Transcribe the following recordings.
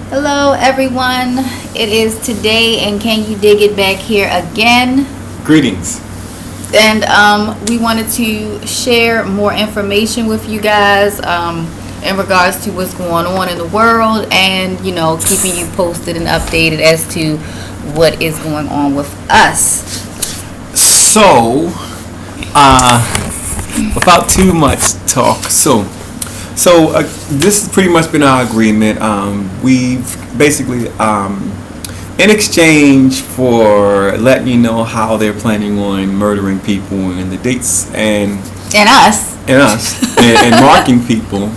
Hello, everyone. It is today, and can you dig it back here again? Greetings. And we wanted to share more information with you guys in regards to what's going on in the world, and keeping you posted and updated as to what is going on with us. So, without too much talk, so this has pretty much been our agreement. We've basically, in exchange for letting you know how they're planning on murdering people and the dates And us. and marking people,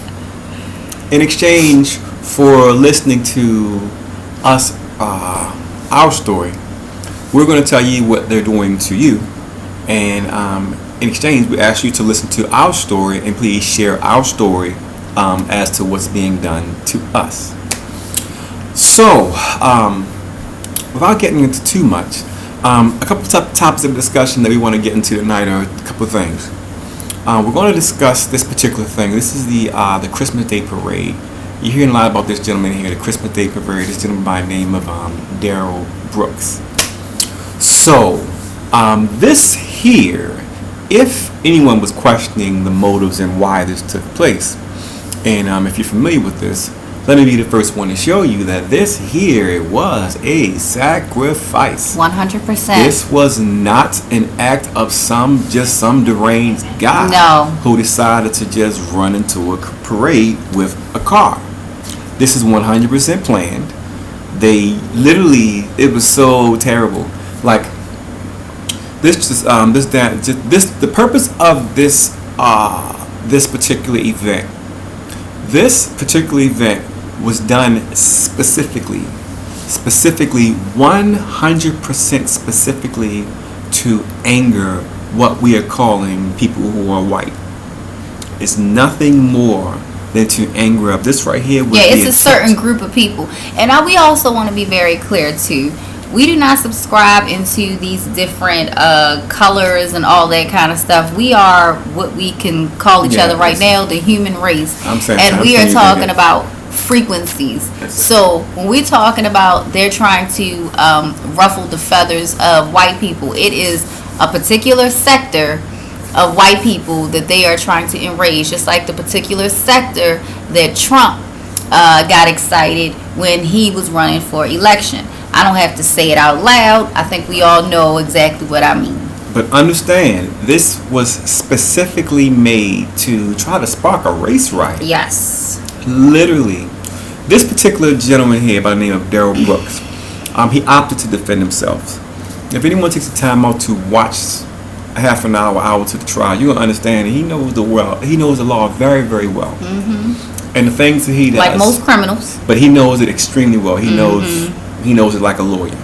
in exchange for listening to us, our story, we're going to tell you what they're doing to you. And in exchange, we ask you to listen to our story and please share our story as to what's being done to us. So, without getting into too much, a couple topics of discussion that we want to get into tonight are a couple of things. We're going to discuss this particular thing. This is the Christmas Day Parade. You're hearing a lot about this gentleman here, the Christmas Day Parade. This gentleman by the name of Darrell Brooks. So, this here, if anyone was questioning the motives and why this took place, and if you're familiar with this, let me be the first one to show you that this here was a sacrifice. 100%. This was not an act of some deranged guy who decided to just run into a parade with a car. This is 100% planned. They literally, it was so terrible. Like the purpose of this particular event. This particular event was done specifically 100% specifically to anger what we are calling people who are white. It's nothing more than to anger up. This right here was it's a certain group of people. And we also want to be very clear too. We do not subscribe into these different colors and all that kind of stuff. We are what we can call each other right now, the human race. And we are talking about frequencies. So when we're talking about they're trying to ruffle the feathers of white people, it is a particular sector of white people that they are trying to enrage, just like the particular sector that Trump got excited when he was running for election. I don't have to say it out loud. I think we all know exactly what I mean. But understand, this was specifically made to try to spark a race riot. Yes. Literally. This particular gentleman here by the name of Darrell Brooks, he opted to defend himself. If anyone takes the time out to watch a half an hour to the trial, you're going to understand he knows the law very, very well. Mm-hmm. And the things that he does. Like most criminals. But he knows it extremely well. He knows it like a lawyer.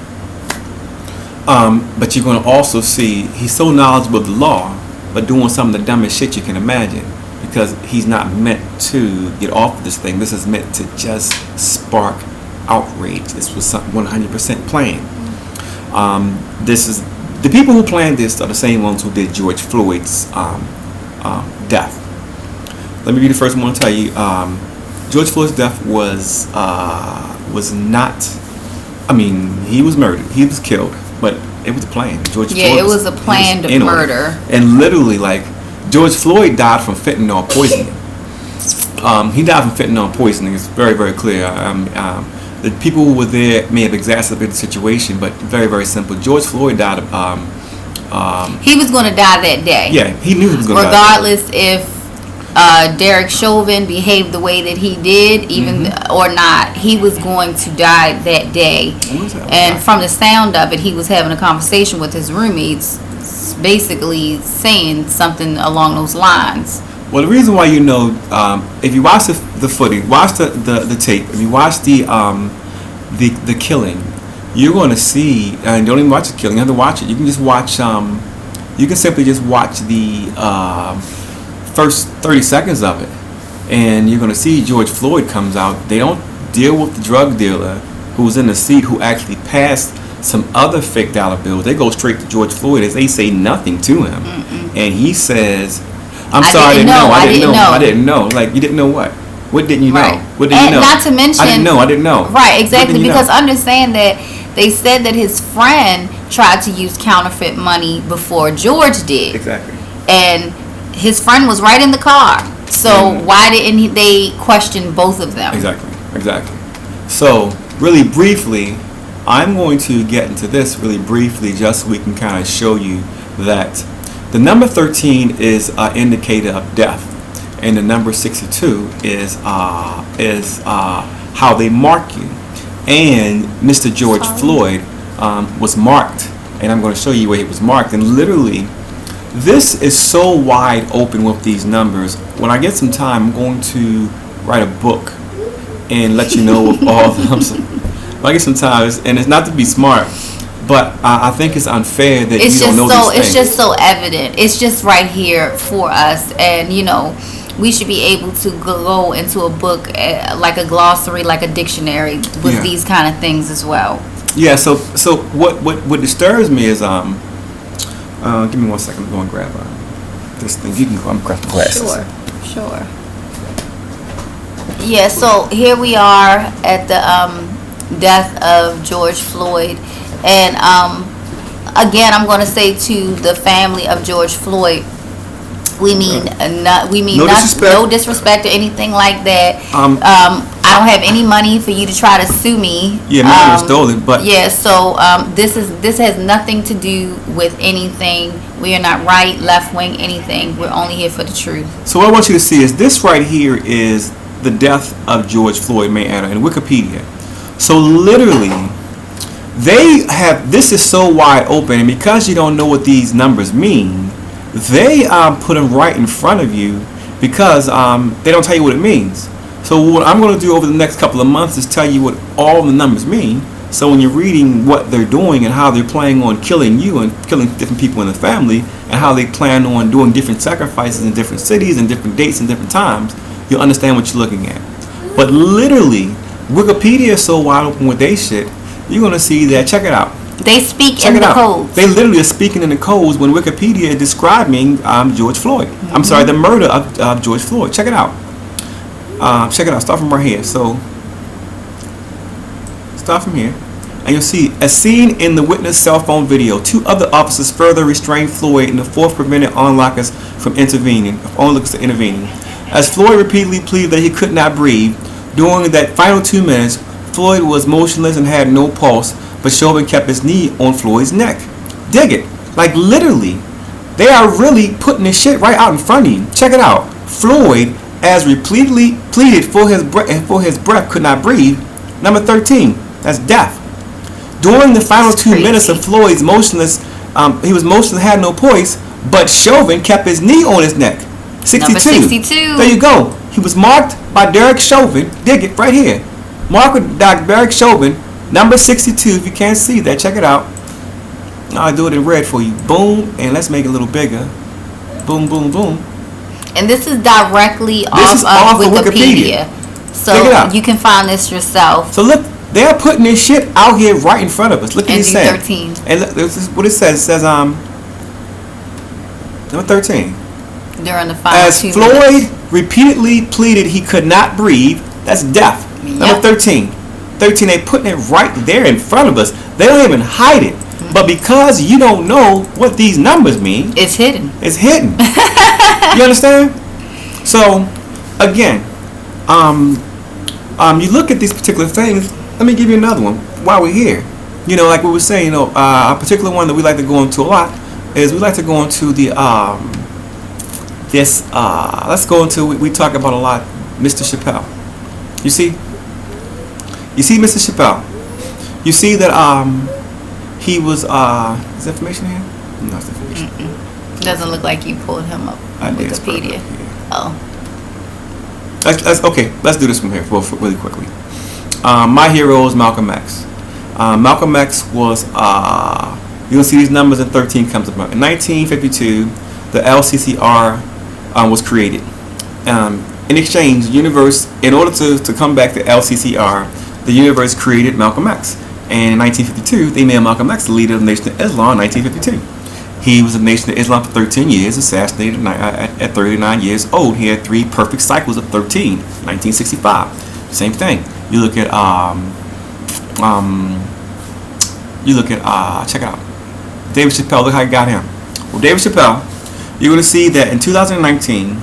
But you're going to also see he's so knowledgeable of the law, but doing some of the dumbest shit you can imagine, because he's not meant to get off of this thing. This is meant to just spark outrage. This was 100% planned. This is the people who planned this are the same ones who did George Floyd's death. Let me be the first one to tell you, George Floyd's death was not. I mean, he was murdered. He was killed, but it was a plan. Floyd it was a planned murder. And literally, like, George Floyd died from fentanyl poisoning. He died from fentanyl poisoning. It's very, very clear. The people who were there may have exacerbated the situation, but very, very simple. George Floyd died of... he was going to die that day. Yeah, he knew he was going to die. Regardless if Derek Chauvin behaved the way that he did, even or not, he was going to die that day. And from the sound of it, he was having a conversation with his roommates, basically saying something along those lines. Well, the reason why if you watch the footage, watch the tape, if you watch the killing, you're going to see, and don't even watch the killing, you have to watch it. You can just watch, you can simply just watch the first 30 seconds of it, and you're going to see George Floyd comes out. They don't deal with the drug dealer who's in the seat who actually passed some other fake dollar bills. They go straight to George Floyd as they say nothing to him. And he says, I didn't know. Like, you didn't know what? What didn't you know? Right. What did you And know? not to mention, I didn't know. Right, exactly. What didn't you Because know? understand that they said that his friend tried to use counterfeit money before George did, Exactly. and his friend was right in the car. So Mm. why didn't they question both of them? Exactly. So, really briefly, I'm going to get into this really briefly just so we can kind of show you that the number 13 is an indicator of death, and the number 62 is how they mark you. And Mr. George Floyd was marked, and I'm going to show you where he was marked. And literally, this is so wide open with these numbers. When I get some time, I'm going to write a book and let you know of all of them. When I get some time, and it's not to be smart, but I think it's unfair that It's you don't know these things. It's just so evident. It's just right here for us, and we should be able to go into a book like a glossary, like a dictionary with Yeah. these kind of things as well. Yeah. So what disturbs me is give me 1 second. I'm going to grab this thing. You can go. I'm grab the glasses. Sure. Yeah, so here we are at the death of George Floyd, and again, I'm going to say to the family of George Floyd, we mean no disrespect or anything like that. I don't have any money for you to try to sue me. Yeah, money was stolen, but yeah. So this has nothing to do with anything. We are not right, left wing, anything. We're only here for the truth. So what I want you to see is this right here is the death of George Floyd, Mayana, in Wikipedia. So literally, this is so wide open, and because you don't know what these numbers mean, they put them right in front of you because they don't tell you what it means. So what I'm going to do over the next couple of months is tell you what all the numbers mean. So when you're reading what they're doing and how they're planning on killing you and killing different people in the family, and how they plan on doing different sacrifices in different cities and different dates and different times, you'll understand what you're looking at. But literally, Wikipedia is so wide open with their shit, you're going to see that. Check it out. They speak in the codes. They literally are speaking in the codes when Wikipedia is describing George Floyd. I'm sorry, the murder of George Floyd. Check it out. Check it out. Start from right here. So, start from here. And you'll see, as seen in the witness cell phone video, 2 other officers further restrained Floyd, and the 4th prevented onlookers from intervening. As Floyd repeatedly pleaded that he could not breathe, during that final 2 minutes, Floyd was motionless and had no pulse, but Chauvin kept his knee on Floyd's neck. Dig it. Like literally, they are really putting this shit right out in front of you. Check it out. Floyd, as repeatedly pleaded for his breath, could not breathe. Number 13, that's death. During the final 2 minutes of Floyd's motionless, he was motionless, had no poise, but Chauvin kept his knee on his neck. 62. Number 62. There you go. He was marked by Derek Chauvin. Dig it right here. Marked with Derek Chauvin. Number 62. If you can't see that, check it out. I'll do it in red for you. Boom, and let's make it a little bigger. Boom, boom, boom. And this is directly off of Wikipedia. So you can find this yourself. So look, they're putting this shit out here right in front of us. Look at this saying. 13. And look, this is what it says. It says number 13. During the final As 2 Floyd minutes. repeatedly pleaded he could not breathe, that's death. Yep. Number 13. 13, they putting it right there in front of us. They don't even hide it. But because you don't know what these numbers mean, It's hidden. it's hidden. You understand? So, again, you look at these particular things. Let me give you another one while we're here. Like we were saying, a particular one that we like to go into a lot is we like to go into the let's go into, we talk about a lot, Mr. Chappelle. You see Mr. Chappelle. You see that he was is information here? No, it's information. Doesn't look like you pulled him up on Wikipedia. Oh. Let's do this from here really quickly. My hero is Malcolm X. Malcolm X was you'll see these numbers in 13 comes up. In 1952, the LCCR was created. In exchange, in order to come back to LCCR, the universe created Malcolm X. And in 1952, they made Malcolm X the leader of the Nation of Islam in 1952. He was a Nation of Islam for 13 years, assassinated at 39 years old. He had 3 perfect cycles of 13. 1965, same thing. You look at check it out. David Chappelle, look how he got him. Well, David Chappelle, you're going to see that in 2019,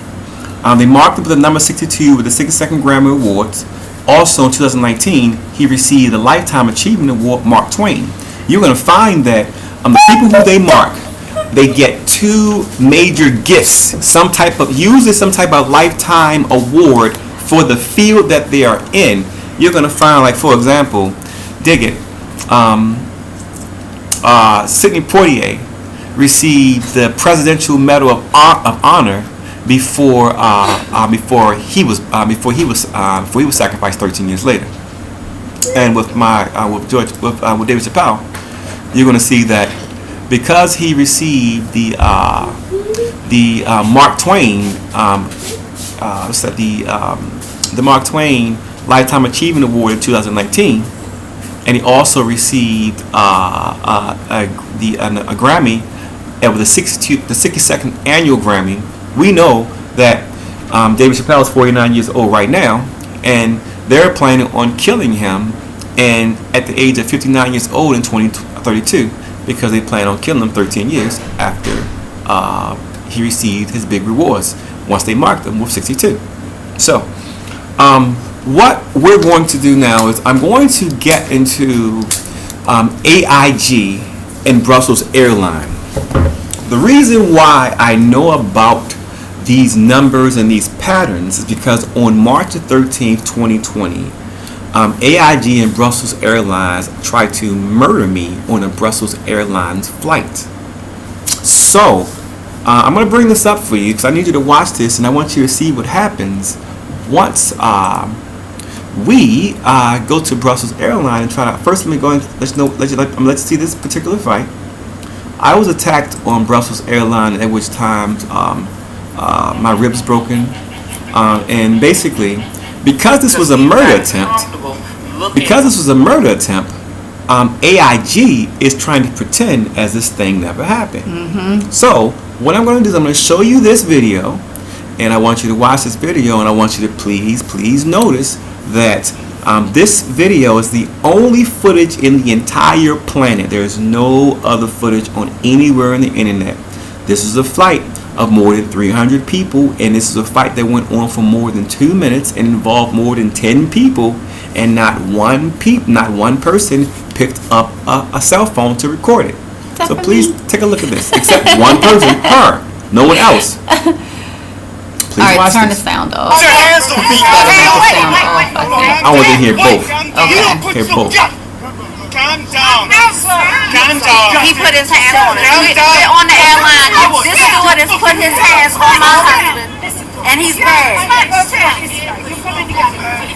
they marked him with the number 62 with the 62nd Grammy Awards. Also in 2019, he received the Lifetime Achievement Award, Mark Twain. You're going to find that the people who they mark, they get 2 major gifts, usually some type of lifetime award for the field that they are in. You're going to find, like, for example, dig it, Sidney Poitier received the Presidential Medal of Honor before he was sacrificed 13 years later. And with David Chappelle, you're going to see that because he received the Mark Twain the Mark Twain Lifetime Achievement Award in 2019, and he also received a Grammy with the 62nd annual Grammy. We know that David Chappelle is 49 years old right now, and they're planning on killing him, and at the age of 59 years old in 2032, because they plan on killing him 13 years after he received his big rewards once they marked him with 62. So, what we're going to do now is I'm going to get into AIG and Brussels Airlines. The reason why I know about these numbers and these patterns is because on March the 13th, 2020, AIG and Brussels Airlines tried to murder me on a Brussels Airlines flight. So, I'm going to bring this up for you because I need you to watch this, and I want you to see what happens once we go to Brussels Airlines and try to. First, let me go and let you see this particular flight. I was attacked on Brussels Airlines, at which time my ribs broken, and basically, because this was a murder attempt, AIG is trying to pretend as this thing never happened. Mm-hmm. So what I'm going to do is I'm going to show you this video, and I want you to watch this video, and I want you to please notice that this video is the only footage in the entire planet. There is no other footage on anywhere on the internet. This is a flight of more than 300 people, and this is a fight that went on for more than 2 minutes and involved more than 10 people, and not one person picked up a cell phone to record it. So please take a look at this, except one person, her, no one else. Please Alright, turn this. the sound off. I want to hear both. Okay. Hear both. Calm down. Calm down. He put his hands on us. We're on the airline. This steward has put his hands on my husband, and he's mad.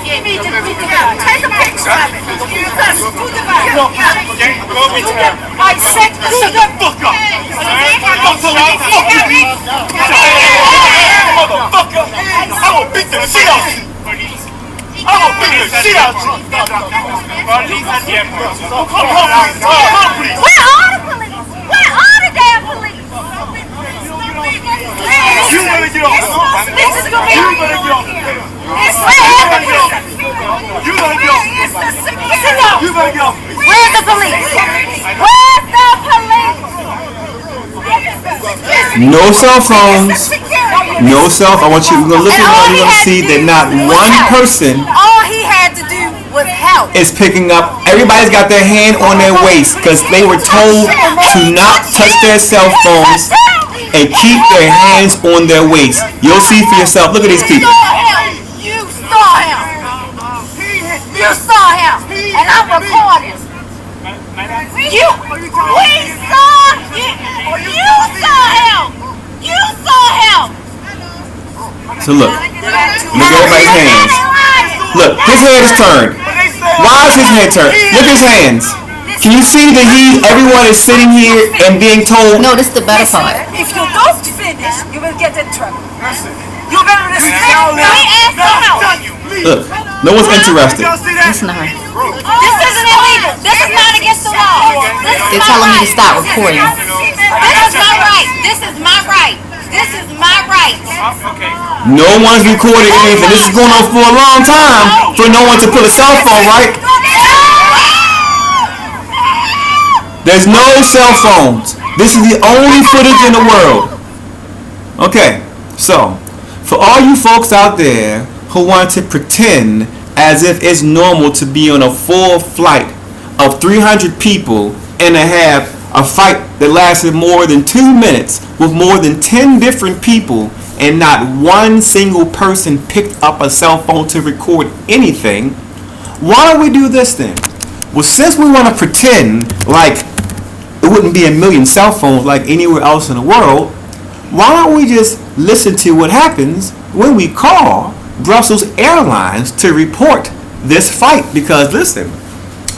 Take a picture of it. I said, shut the fuck up. Motherfucker. I will beat the shit out of you. I will beat the shit out of you. Where are the police? Where are the damn police? You better get off. This is gonna be. You better get off. You better get off. You better get off. Where's the police? Where's the police? No cell phones. No cell phone. I want you to look at what you're going to see that not one person All he had to do was help. is picking up. Everybody's got their hand on their waist because they were told to not touch their cell phones and keep their hands on their waist. You'll see for yourself. Look at these people. You saw him. You saw him. And I'm recording. We saw him. You saw him. You saw him. So look at everybody's hands. Look, his head is turned. Why is his head turned? Look at his hands. Can you see that everyone is sitting here and being told? No, this is the better part. If you don't finish, you will get in trouble. Listen. You better respect me. We asked for help. Look, no one's interested. Y'all see that? Listen to her. This isn't illegal. This is not against the law. They're telling me to stop recording. This is my right. This is my right. This is my right. Okay. No one's recording anything. This is going on for a long time for no one to put a cell phone, right? There's no cell phones. This is the only footage in the world. Okay, so for all you folks out there who want to pretend as if it's normal to be on a full flight of 300 people and to have a fight that lasted more than 2 minutes with more than 10 different people and not one single person picked up a cell phone to record anything, why don't we do this then? Well, since we want to pretend like it wouldn't be a million cell phones like anywhere else in the world, why don't we just listen to what happens when we call Brussels Airlines to report this fight? Because listen,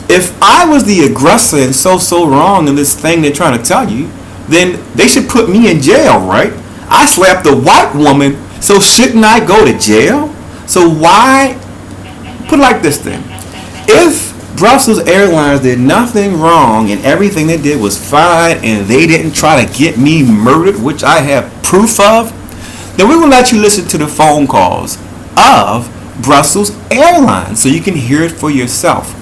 if I was the aggressor and so wrong in this thing they're trying to tell you, then they should put me in jail, right? I slapped a white woman, so shouldn't I go to jail? So why, put it like this then, if Brussels Airlines did nothing wrong and everything they did was fine and they didn't try to get me murdered, which I have proof of, then we will let you listen to the phone calls of Brussels Airlines so you can hear it for yourself.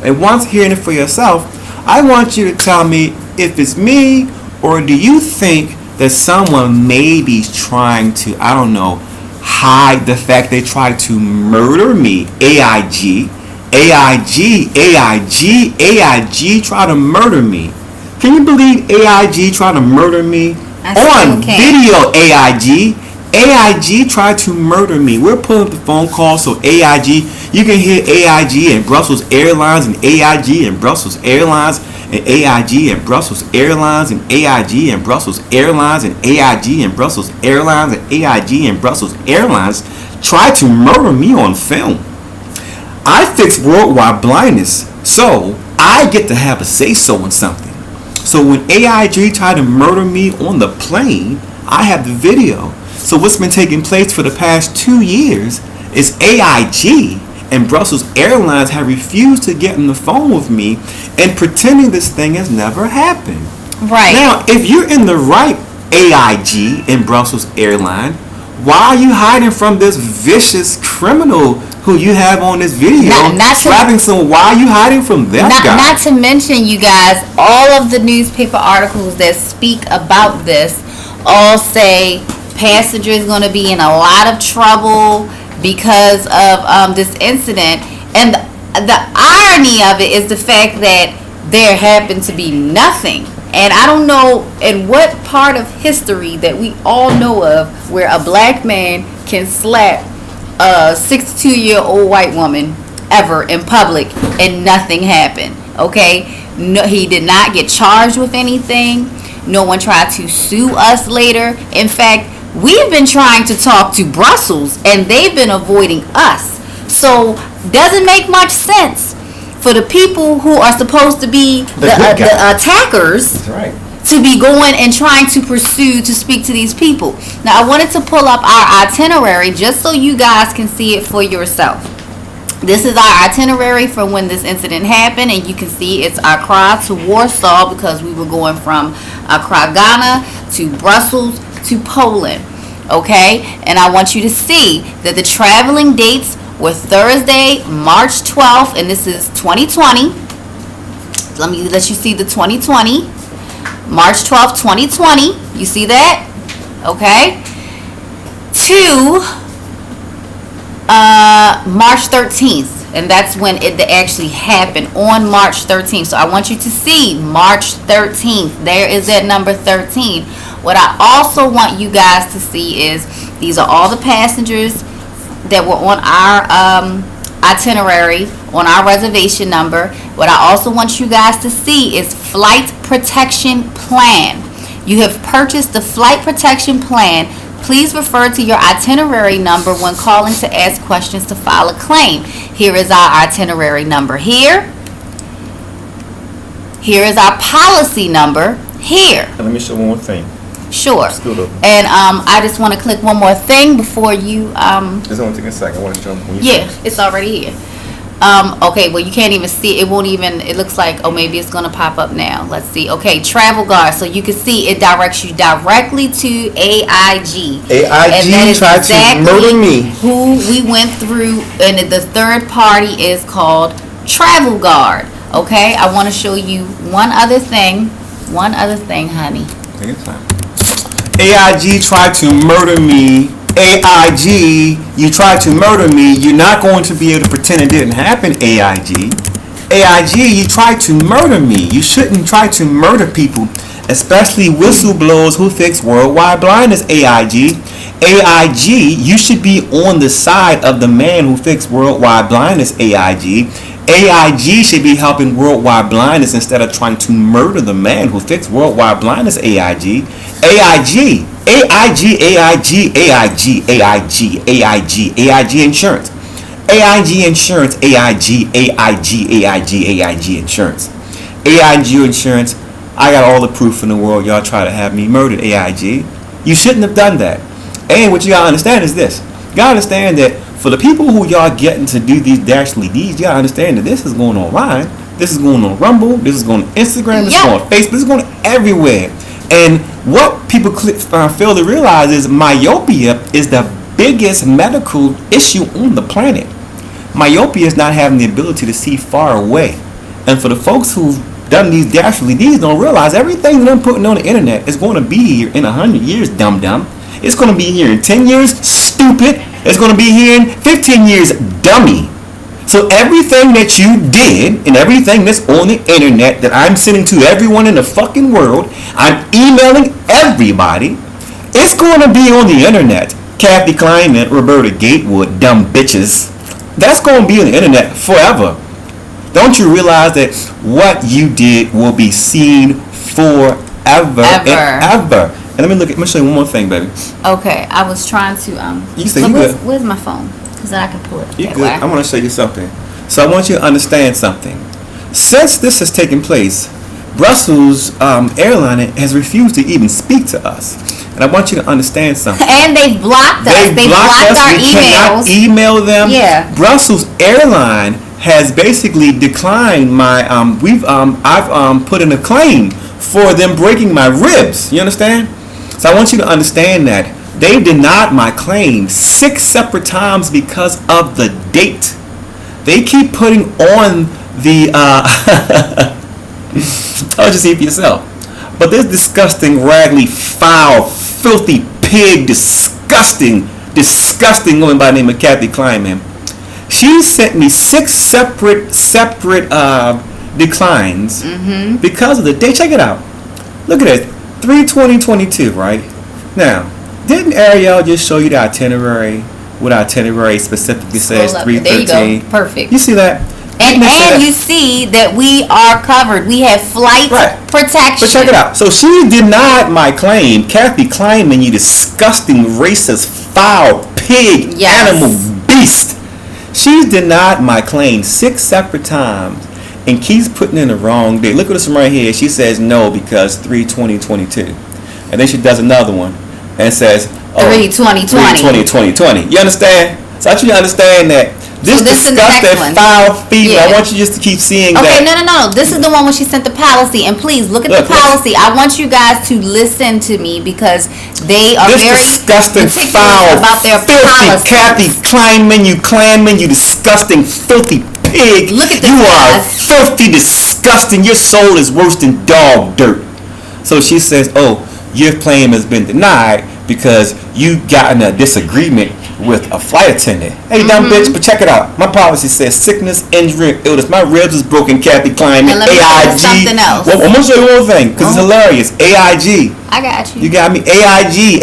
And once hearing it for yourself, I want you to tell me if it's me or do you think that someone may be trying to, I don't know, hide the fact they tried to murder me. AIG tried to murder me. Can you believe AIG tried to murder me? On video, AIG tried to murder me. We're pulling up the phone call so AIG, you can hear AIG and Brussels Airlines and AIG and Brussels Airlines and AIG and Brussels Airlines and AIG and Brussels Airlines and AIG and Brussels Airlines and AIG and Brussels Airlines tried to murder me on film. I fixed worldwide blindness, so I get to have a say-so in something. So when AIG tried to murder me on the plane, I have the video. So what's been taking place for the past 2 years is AIG and Brussels Airlines have refused to get on the phone with me and pretending this thing has never happened. Right. Now, if you're in the right, AIG and Brussels Airlines, why are you hiding from this vicious criminal who you have on this video? Why are you hiding from that guy? Not to mention, you guys, all of the newspaper articles that speak about this all say passengers going to be in a lot of trouble because of this incident. And the irony of it is the fact that there happened to be nothing. And I don't know in what part of history that we all know of where a black man can slap a 62-year-old white woman ever in public and nothing happened. Okay? No, he did not get charged with anything. No one tried to sue us later. In fact, we've been trying to talk to Brussels and they've been avoiding us. So, doesn't make much sense for the people who are supposed to be the attackers. That's right. To be going and trying to pursue to speak to these people. Now, I wanted to pull up our itinerary just so you guys can see it for yourself. This is our itinerary for when this incident happened, and you can see it's Accra to Warsaw because we were going from Accra, Ghana to Brussels to Poland. Okay? And I want you to see that the traveling dates were Thursday, March 12th, and this is 2020. Let me let you see the 2020. March 12th, 2020. You see that? Okay. To March 13th. And that's when it actually happened, on March 13th. So I want you to see March 13th. There is that number 13. What I also want you guys to see is these are all the passengers that were on our itinerary, on our reservation number. What I also want you guys to see is flight protection plan. You have purchased the flight protection plan. Please refer to your itinerary number when calling to ask questions to file a claim. Here is our itinerary number here. Here is our policy number here. And let me show one more thing. Sure. Scoot over. And I just want to click one more thing before you Just want to take a second. I want to jump on you. yeah, it's already here. Okay, well you can't even see it. Won't even. It looks like maybe it's gonna pop up now. Let's see. Okay, Travel Guard. So you can see it directs you directly to AIG. AIG tried to murder me. Who we went through, and the third party is called Travel Guard. Okay, I want to show you one other thing. One other thing, honey. Take your time. AIG tried to murder me. AIG, you tried to murder me. You're not going to be able to pretend it didn't happen, AIG. AIG, you tried to murder me. You shouldn't try to murder people, especially whistleblowers who fix worldwide blindness, AIG. AIG, you should be on the side of the man who fixed worldwide blindness, AIG. AIG should be helping worldwide blindness instead of trying to murder the man who fixed worldwide blindness, AIG. AIG, AIG, AIG, AIG, AIG, AIG, AIG Insurance. AIG Insurance, AIG, AIG, AIG, AIG Insurance. AIG Insurance, I got all the proof in the world y'all try to have me murdered, AIG. You shouldn't have done that. And what you gotta understand is this. You gotta understand that for the people who y'all getting to do these dashly deeds, y'all understand that this is going online. This is going on Rumble. This is going on Instagram. This is going on Facebook. This is going everywhere. And what people fail to realize is myopia is the biggest medical issue on the planet. Myopia is not having the ability to see far away. And for the folks who've done these dastardly deeds, don't realize everything that I'm putting on the internet is going to be here in 100 years, dum-dum. It's going to be here in 10 years, stupid. It's going to be here in 15 years, dummy. So everything that you did and everything that's on the internet that I'm sending to everyone in the fucking world, I'm emailing everybody, it's going to be on the internet. Kathy Kleinman, Roberta Gatewood, dumb bitches. That's going to be on the internet forever. Don't you realize that what you did will be seen forever and ever? And let me show you one more thing, baby. Okay, I was trying to You say you good. Where's my phone? Because then I can pull it. You good. I want to show you something. So I want you to understand something. Since this has taken place, Brussels Airline has refused to even speak to us. And I want you to understand something. And they've blocked us. They blocked our we emails. Cannot email them. Yeah. Brussels Airline has basically declined my I've put in a claim for them breaking my ribs. You understand? So I want you to understand that they denied my claim 6 separate times because of the date. They keep putting on the I'll just see for yourself. But this disgusting, raggedy, foul, filthy pig, disgusting woman by the name of Kathy Kleinman. She sent me 6 separate declines because of the date. Check it out. Look at it. 3/20/22, right? Now, didn't Ariel just show you the itinerary? What itinerary specifically says 3/13? There you go. Perfect. You see that? And you see that we are covered. We have flight protection. But check it out. So she denied my claim. Kathy Kleinman, you disgusting, racist, foul, pig, animal, beast. She's denied my claim 6 separate times and keeps putting in the wrong date. Look at this one right here. She says no because 3/20/22. And then she does another one and says 3/20/20. You understand? So I want you to understand that this disgusting foul female, I want you just to keep seeing that. Okay, no. This is the one when she sent the policy. And please, look at the policy. I want you guys to listen to me because they are very disgusting, foul, about their filthy policy. Kathy Kleinman, you disgusting, filthy pig. Look at this, you are guys. filthy, disgusting. Your soul is worse than dog dirt. So she says, oh, your claim has been denied because you got in a disagreement with a flight attendant. Hey, dumb bitch, but check it out. My policy says sickness, injury, and illness. My ribs is broken, Kathy Kleinman. And let me tell you AIG. something else. Well, I'm going to show you one thing because it's hilarious. AIG. I got you. You got me. AIG.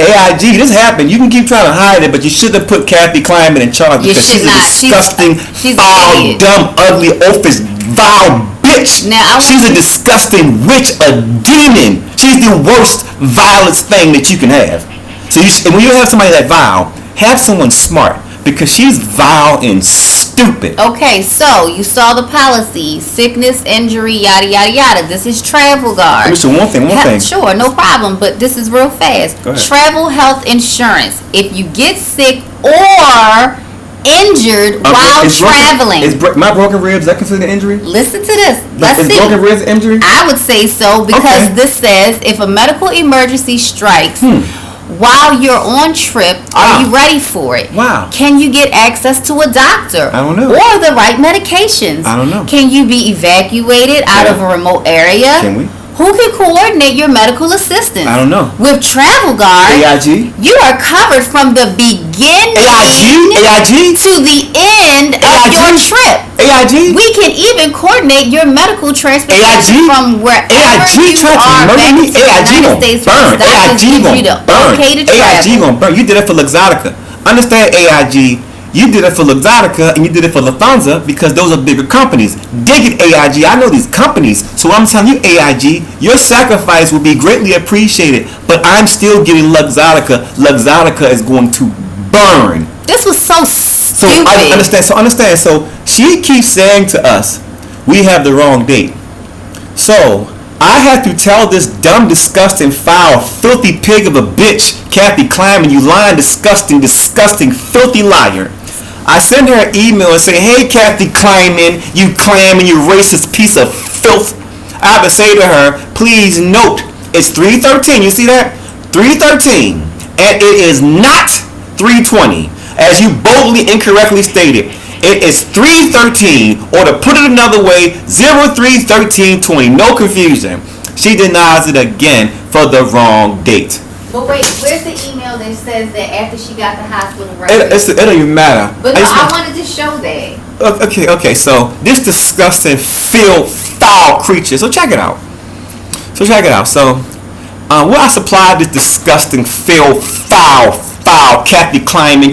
This happened. You can keep trying to hide it, but you should have put Kathy Kleinman in charge because she's a disgusting, foul, dumb, ugly, oafish, vile bitch. Now, she's a disgusting witch, a demon. She's the worst, vilest thing that you can have. So and when you have somebody that vile, have someone smart because she's vile and stupid. stupid. Okay, so you saw the policy: sickness, injury, yada yada yada. This is Travel Guard. Listen, one thing. Sure, no problem, but this is real fast. Go ahead. Travel health insurance. If you get sick or injured while traveling, my broken ribs, is that considered an injury? listen to this. Let's Is see. broken ribs an injury? I would say so because Okay. this says if a medical emergency strikes while you're on trip, Ah. are you ready for it? Wow. Can you get access to a doctor? I don't know. Or the right medications? I don't know. Can you be evacuated out of a remote area? Can we? Who can coordinate your medical assistance? I don't know. With Travel Guard, AIG? you are covered from the beginning AIG? to the end of your trip. AIG? We can even coordinate your medical transportation AIG? from wherever AIG you trying to are murder back me? into the AIG United gonna States. burn. Doctors AIG give you the gonna burn. okay to AIG travel. gonna burn. You did it for Luxottica. Understand, AIG, you did it for Luxottica and you did it for Lufthansa because those are bigger companies. Dig it, AIG. I know these companies. So I'm telling you, AIG, your sacrifice will be greatly appreciated. But I'm still getting Luxottica. Luxottica is going to burn. This was so So stupid. I understand. So she keeps saying to us, we have the wrong date. So I have to tell this dumb, disgusting, foul, filthy pig of a bitch, Kathy Kleiman, you lying, disgusting, filthy liar. I send her an email and say, hey, Kathy Kleiman, you racist piece of filth. I have to say to her, please note, it's 3:13. You see that? 3:13, and it is not 3:20, as you boldly incorrectly stated. It is 3:13, or to put it another way, 03:13:20. No confusion. She denies it again for the wrong date. But wait, where's the email that says that after she got the hospital It records? don't even matter. But no, I wanted to show that. Okay. So this disgusting, foul creature. So check it out. So, well, I supplied this disgusting, foul Kathy Kleiman.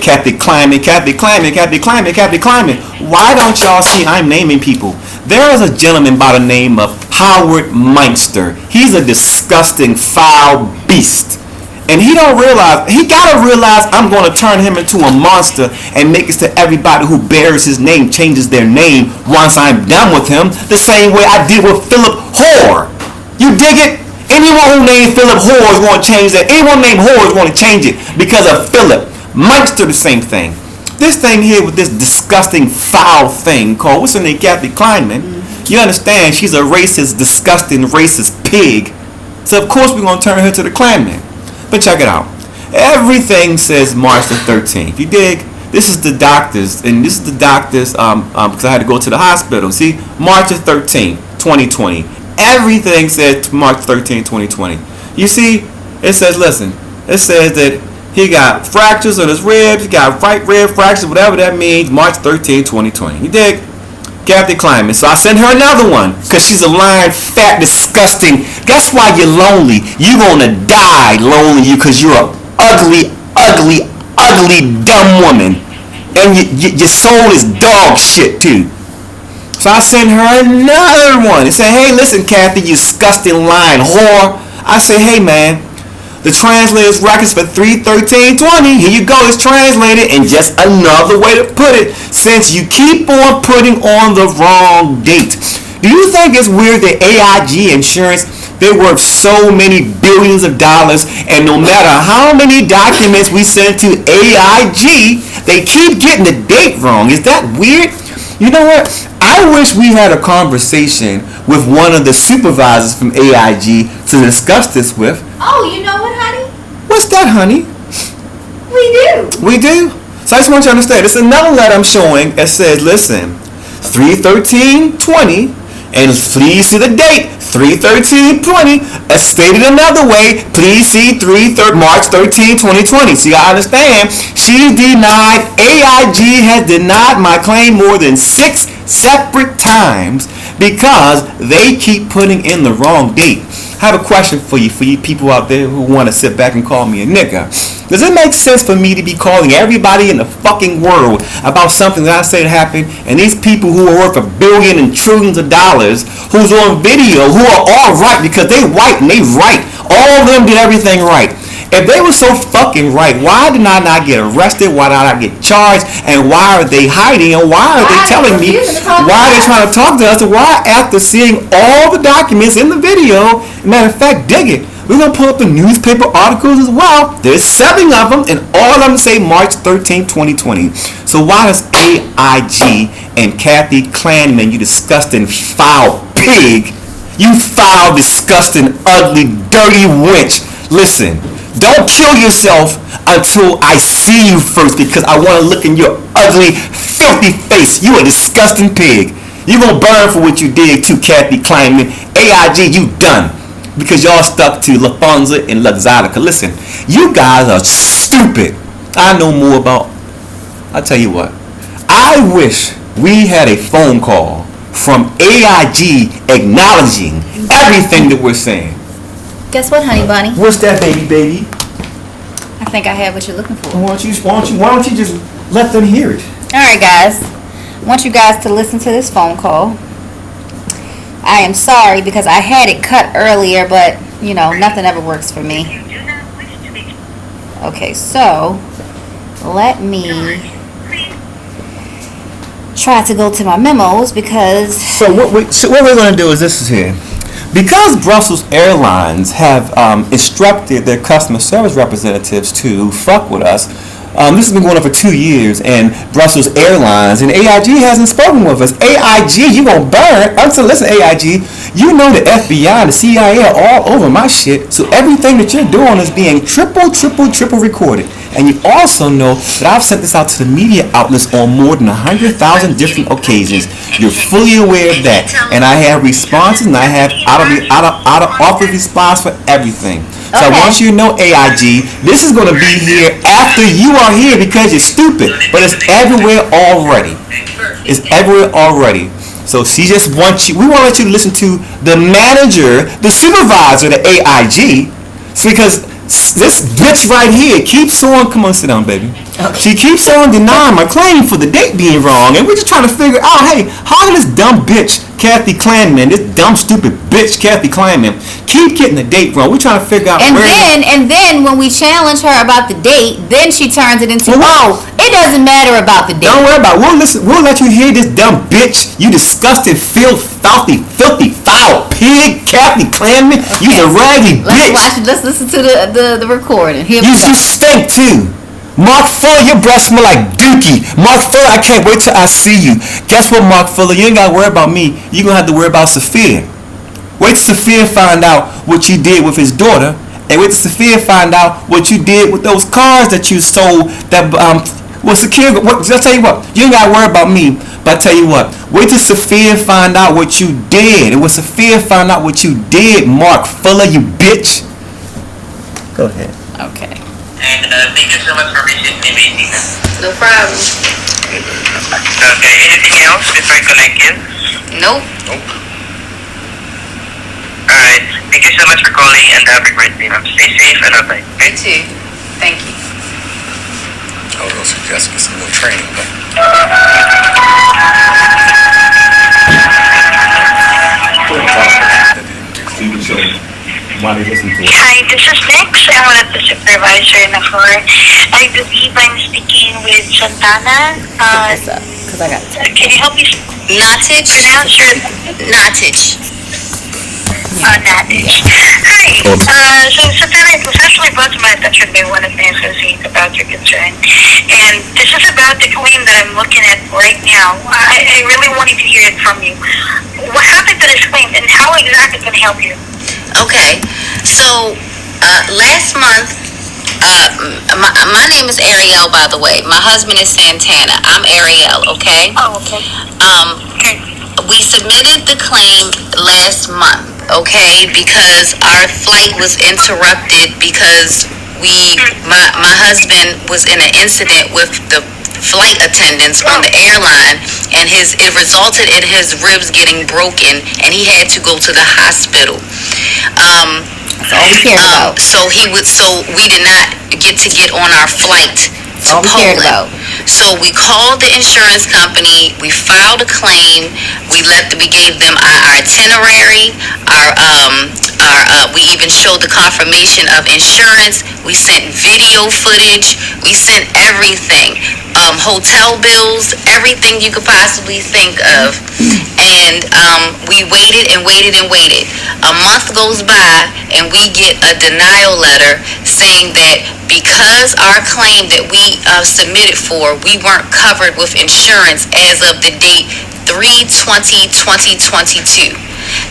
Why don't y'all see I'm naming people? There is a gentleman by the name of Howard Meinster. He's a disgusting, foul beast. And he gotta realize I'm gonna turn him into a monster and make it to everybody who bears his name changes their name once I'm done with him, the same way I did with Philip Hoare. You dig it? Anyone who named Philip Hoare is going to change that. Anyone named Hoare is going to change it because of Philip. Meinster, the same thing. This thing here with this disgusting, foul thing called, what's her name, Kathy Kleiman, you understand she's a racist, disgusting, racist pig. So of course we're going to turn her to the Klanman. But check it out. Everything says March the 13th. You dig? This is the doctors, because I had to go to the hospital. See, March the 13th, 2020. Everything says March 13, 2020. You see, it says that he got fractures on his ribs, he got right rib fractures, whatever that means, March 13, 2020. You dig? Kathy Kleiman. So I sent her another one, because she's a lying, fat, disgusting. That's why you're lonely. You're going to die lonely because you're an ugly, dumb woman. And your soul is dog shit, too. So I sent her another one and said, hey, listen, Kathy, you disgusting lying whore. I said, hey, man, the translator's records for 3:13:20. Here you go, it's translated. And just another way to put it, since you keep on putting on the wrong date. Do you think it's weird that AIG Insurance, they're worth so many billions of dollars, and no matter how many documents we send to AIG, they keep getting the date wrong? Is that weird? You know what? I wish we had a conversation with one of the supervisors from AIG to discuss this with. Oh, you know what, honey? What's that, honey? We do. We do? So I just want you to understand. It's another letter I'm showing that says, listen, 3:13:20, and please see the date, 3:13:20. As stated another way, please see March 13, 2020. See, I understand. She denied, AIG has denied my claim more than 6 separate times because they keep putting in the wrong date. I have a question for you people out there who want to sit back and call me a nigga. Does it make sense for me to be calling everybody in the fucking world about something that I said happened, and these people who are worth $1 billion and trillions of dollars, who's on video, who are all right because they white and they right, all of them did everything right, If they were so fucking right, why did I not get arrested? Why did I not get charged? And why are they hiding? And why are they telling me? Why are they trying to talk to us? And why, after seeing all the documents in the video, matter of fact, dig it. We're going to pull up the newspaper articles as well. There's 7 of them, and all of them say March 13, 2020. So why does AIG and Kathy Clanman, you disgusting foul pig, you foul, disgusting, ugly, dirty wench, listen, don't kill yourself until I see you first, because I want to look in your ugly, filthy face. You a disgusting pig. You're going to burn for what you did to Kathy Clanman. AIG, you done. Because y'all stuck to LaFonza and Luxottica. Listen, you guys are stupid. I know more about... I'll tell you what. I wish we had a phone call from AIG acknowledging everything that we're saying. Guess what, honey bunny? What's that, baby? I think I have what you're looking for. Why don't you just let them hear it? All right, guys. I want you guys to listen to this phone call. I am sorry because I had it cut earlier, but, you know, nothing ever works for me. Okay, so let me try to go to my memos because... So what we're going to do is this here. Because Brussels Airlines have instructed their customer service representatives to fuck with us, this has been going on for 2 years, and Brussels Airlines and AIG hasn't spoken with us. AIG, you gonna burn? Listen, AIG, you know the FBI and the CIA are all over my shit, so everything that you're doing is being triple recorded. And you also know that I've sent this out to the media outlets on more than 100,000 different occasions. You're fully aware of that, and I have responses, and I have out of office response for everything. So I want you to know, AIG, this is going to be here after you are here because you're stupid. But it's everywhere already. It's everywhere already. So she just wants you, we want to let you listen to the manager, the supervisor, the AIG, because this bitch right here keeps on, come on, sit down, baby. Okay. She keeps on denying my claim for the date being wrong, and we're just trying to figure out, hey, how did this dumb bitch, Kathy Clanman, this dumb stupid bitch, Kathy Clanman, keep getting the date wrong? We're trying to figure out And then when we challenge her about the date, then she turns it into, it doesn't matter about the date. Don't worry about it. We'll let you hear this dumb bitch, you disgusting, filthy, foul pig, Kathy Clanman. Okay. You's a raggy bitch. Let's listen to the recording. Here you stink too. Mark Fuller, your breath smell like dookie. Mark Fuller, I can't wait till I see you. Guess what, Mark Fuller? You ain't got to worry about me. You're going to have to worry about Sophia. Wait till Sophia find out what you did with his daughter. And wait till Sophia find out what you did with those cars that you sold. That I'll tell you what. You ain't got to worry about me. But I tell you what. Wait till Sophia find out what you did. And when Sophia find out what you did, Mark Fuller, you bitch. Go ahead. Okay. And thank you so much for visiting me, Tina. No problem. Okay, anything else before I connect you? Nope. Alright, thank you so much for calling and have a great day. Stay safe and bye-bye. You too. Thank you. I was going to suggest some more training, but... While they listen to it. Hi, this is Nex. I'm one of the supervisor in the floor. I believe I'm speaking with Santana. What's up? Because I got it. Can you help me Nottage. pronounce your... Nottage. Nottage. Hi. So Santana, it was actually brought to my attention by one of my associates about your concern. And this is about the claim that I'm looking at right now. I really wanted to hear it from you. What happened to this claim and how exactly can I help you? Okay, so last month, my name is Ariel, by the way. My husband is Santana. I'm Ariel, okay? Oh, okay. We submitted the claim last month, okay, because our flight was interrupted because my husband was in an incident with the flight attendants on the airline, and it resulted in his ribs getting broken, and he had to go to the hospital. So we did not get on our flight to Poland. So we called the insurance company. We filed a claim. We gave them our itinerary, we even showed the confirmation of insurance. We sent video footage. We sent everything, hotel bills, everything you could possibly think of. And we waited and waited and waited. A month goes by and we get a denial letter saying that because our claim that we submitted for, we weren't covered with insurance as of the date 3/20/2022.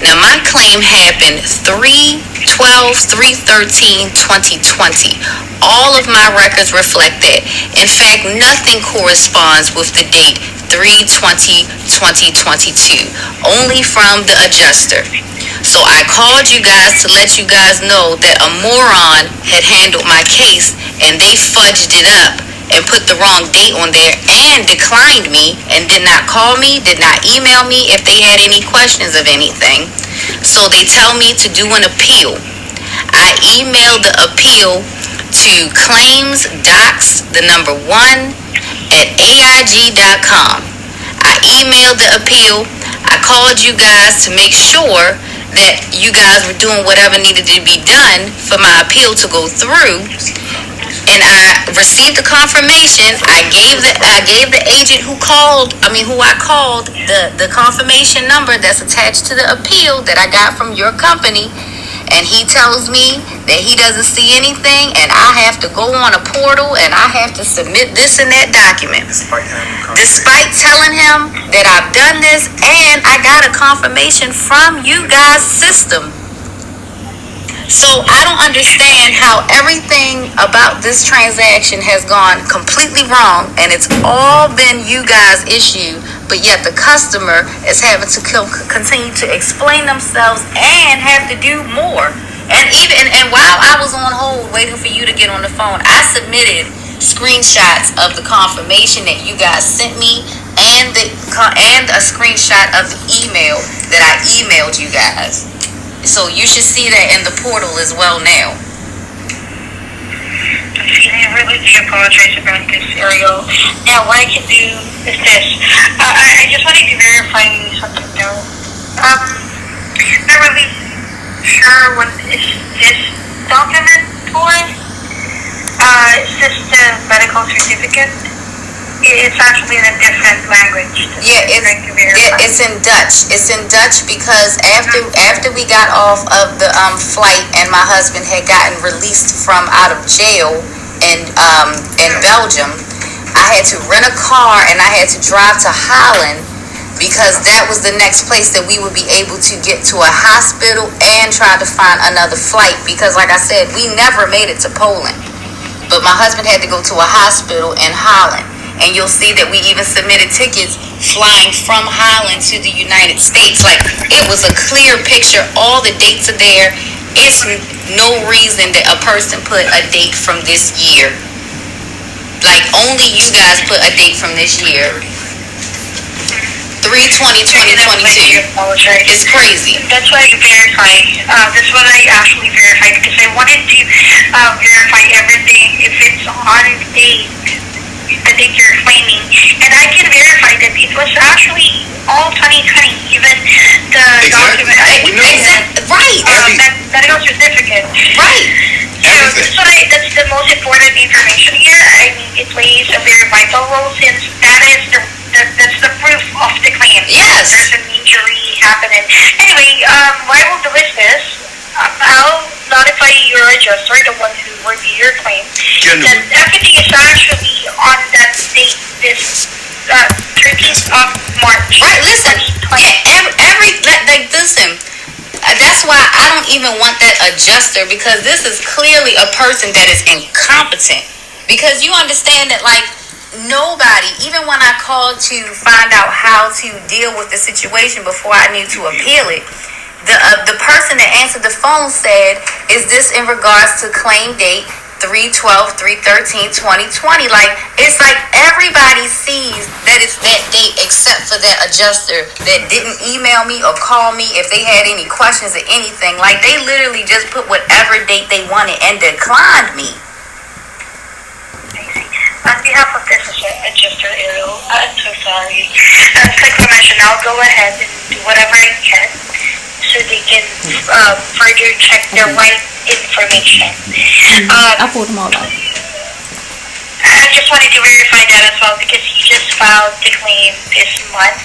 Now my claim happened 3/12/3/13/2020. All of my records reflect that. In fact, nothing corresponds with the date 3/20/2022, only from the adjuster. So I called you guys to let you guys know that a moron had handled my case and they fudged it up and put the wrong date on there and declined me and did not call me, did not email me if they had any questions of anything. So they tell me to do an appeal. I emailed the appeal to claimsdocs1@aig.com. I emailed the appeal. I called you guys to make sure that you guys were doing whatever needed to be done for my appeal to go through. And I received the confirmation. I gave the agent who I called the confirmation number that's attached to the appeal that I got from your company. And he tells me that he doesn't see anything and I have to go on a portal and I have to submit this and that document. Despite telling him that I've done this and I got a confirmation from you guys' system. So I don't understand how everything about this transaction has gone completely wrong and it's all been you guys' issue, but yet the customer is having to continue to explain themselves and have to do more. And while I was on hold waiting for you to get on the phone, I submitted screenshots of the confirmation that you guys sent me and a screenshot of the email that I emailed you guys. So you should see that in the portal as well now. I really do apologize about this, Ariel. Now, what I can do is this. I just wanted to verify something though. Not really sure what is this document for. Is this the medical certificate? It's actually in a different language. Yeah, it's in Dutch. It's in Dutch because after we got off of the flight and my husband had gotten released from out of jail in Belgium, I had to rent a car and I had to drive to Holland because that was the next place that we would be able to get to a hospital and try to find another flight because, like I said, we never made it to Poland. But my husband had to go to a hospital in Holland. And you'll see that we even submitted tickets flying from Holland to the United States. Like, it was a clear picture. All the dates are there. It's no reason that a person put a date from this year. Like, only you guys put a date from this year. 3/20/2022. It's crazy. That's why I verified. That's what I actually verified because I wanted to verify everything if it's on date. The date you're claiming, and I can verify that it was actually all 2020, even the document. Right. Medical certificate. Right. So that's the most important information here. I mean, it plays a very vital role since that's the proof of the claim. Yes. There's an injury happening. Anyway, I will delete this. I'll notify your adjuster, the one who reviewed your claim, that everything is actually on that date, this 13th of March. Right, listen, listen, that's why I don't even want that adjuster because this is clearly a person that is incompetent. Because you understand that, like, nobody, even when I called to find out how to deal with the situation before I knew to appeal it, the person that answered the phone said, is this in regards to claim date 3/12/3/13/2020? Like, it's like everybody sees that it's that date except for that adjuster that didn't email me or call me if they had any questions or anything. Like, they literally just put whatever date they wanted and declined me. On behalf of this adjuster, Ariel, I'm so sorry. Like I mentioned, I'll go ahead and do whatever I can so they can further check the right information. I pulled them all out. I just wanted to verify that as well because he just filed the claim this month.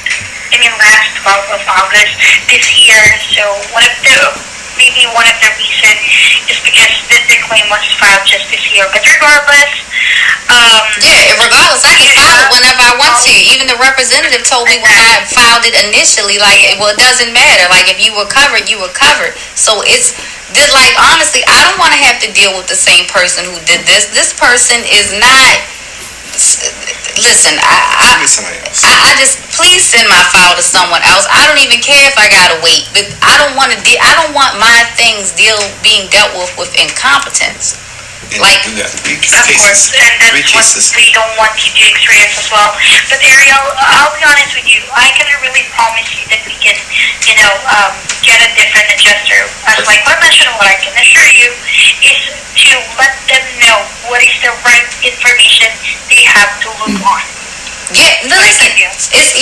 I mean, last 12th of August this year. So maybe one of the reasons is because the claim was filed just this year. But regardless, regardless, I can file it whenever I want to. Even the representative told me when I filed it initially, like, well, it doesn't matter. Like, if you were covered, you were covered. So it's like, honestly, I don't want to have to deal with the same person who did this. This person is not. Listen, I just please send my file to someone else. I don't even care if I gotta wait, but I don't want my things being dealt with incompetence. Like, do that. of course, and that's what we don't want you to experience as well. But Ariel, I'll be honest with you, I can really promise you that we can, get a different adjuster. As like I mentioned, what I can assure you is to let them know what is the right information they have to look on. Yeah, listen, it's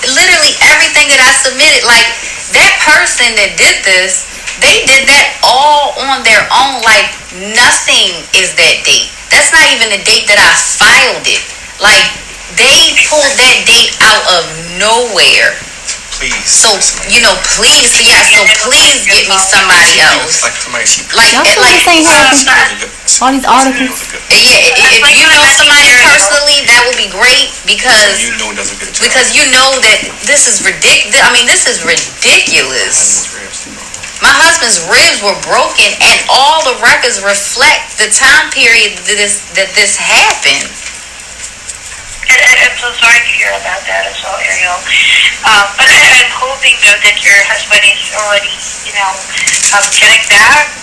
literally everything that I submitted. Like, that person that did this, they did that all on their own. Like, nothing is that date. That's not even the date that I filed it. Like, they pulled that date out of nowhere. Please. So, please get me somebody else. Like somebody she Like, Y'all feel this ain't happening? All these articles. yeah, if you know somebody personally, that would be great because you know it doesn't get a job. because you know that this is ridiculous. I mean, this is ridiculous. My husband's ribs were broken, and all the records reflect the time period that this happened. I'm so sorry to hear about that as well, Ariel. But I'm hoping though that your husband is already, getting back to.